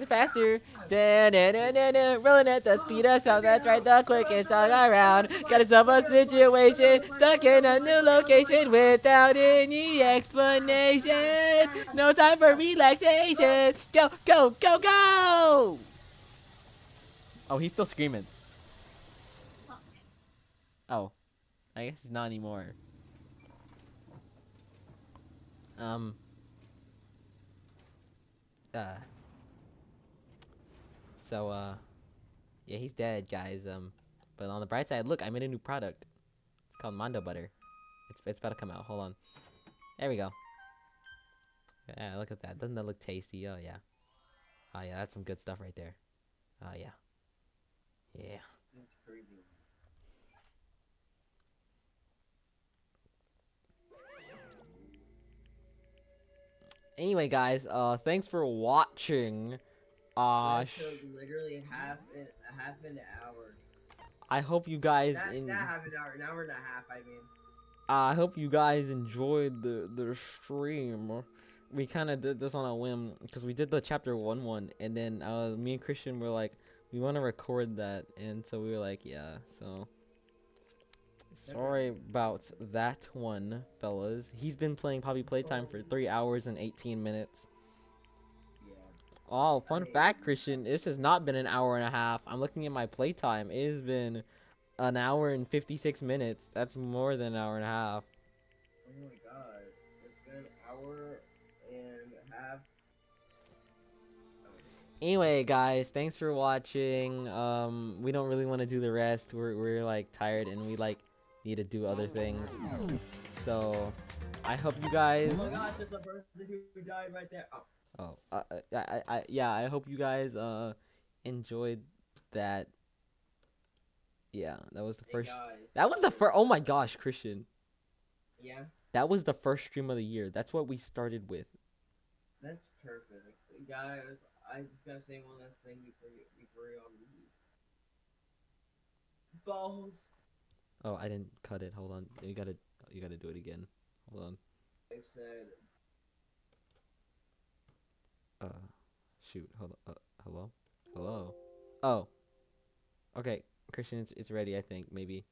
Faster. Da-na-na-na-na. Rolling at the speed of sound, that's right, the quickest song around. Got yourself a situation, stuck in a new location without any explanation. No time for relaxation. Go! Oh, he's still screaming. Oh, I guess he's not anymore. Yeah, he's dead, guys. But on the bright side, look, I made a new product. It's called Mondo Butter. It's about to come out. Hold on. There we go. Yeah, look at that. Doesn't that look tasty? Oh, yeah. Oh yeah, that's some good stuff right there. Oh yeah. Yeah. That's crazy. Anyway, guys, thanks for watching. That Sh- took literally half an hour. I hope you guys Not half an hour and a half. I mean. I hope you guys enjoyed the stream. We kind of did this on a whim because we did the chapter 1 and then me and Christian were like, we want to record that, and so we were like, yeah. So sorry about that one, fellas. He's been playing Poppy Playtime for 3 hours and 18 minutes. Yeah. Oh, fun fact, Christian, this has not been an hour and a half. I'm looking at my playtime. It has been an hour and 56 minutes. That's more than an hour and a half. Oh my god. It's been an hour and a half. Anyway, guys, thanks for watching. We don't really want to do the rest. We're like tired and we like need to do other things. So, I hope you guys. Oh my gosh, there's a person who died right there. Oh. Yeah, I hope you guys enjoyed that. Yeah, that was the first. Guys, That was the first. Oh my gosh, Christian. Yeah. That was the first stream of the year. That's what we started with. That's perfect, guys. I just gotta say one last thing before you all leave. Balls. Oh, I didn't cut it. Hold on. You gotta do it again. Hold on. I said. Shoot. Hold on. Hello. Hello. Oh. Okay, Christian, it's ready. I think maybe.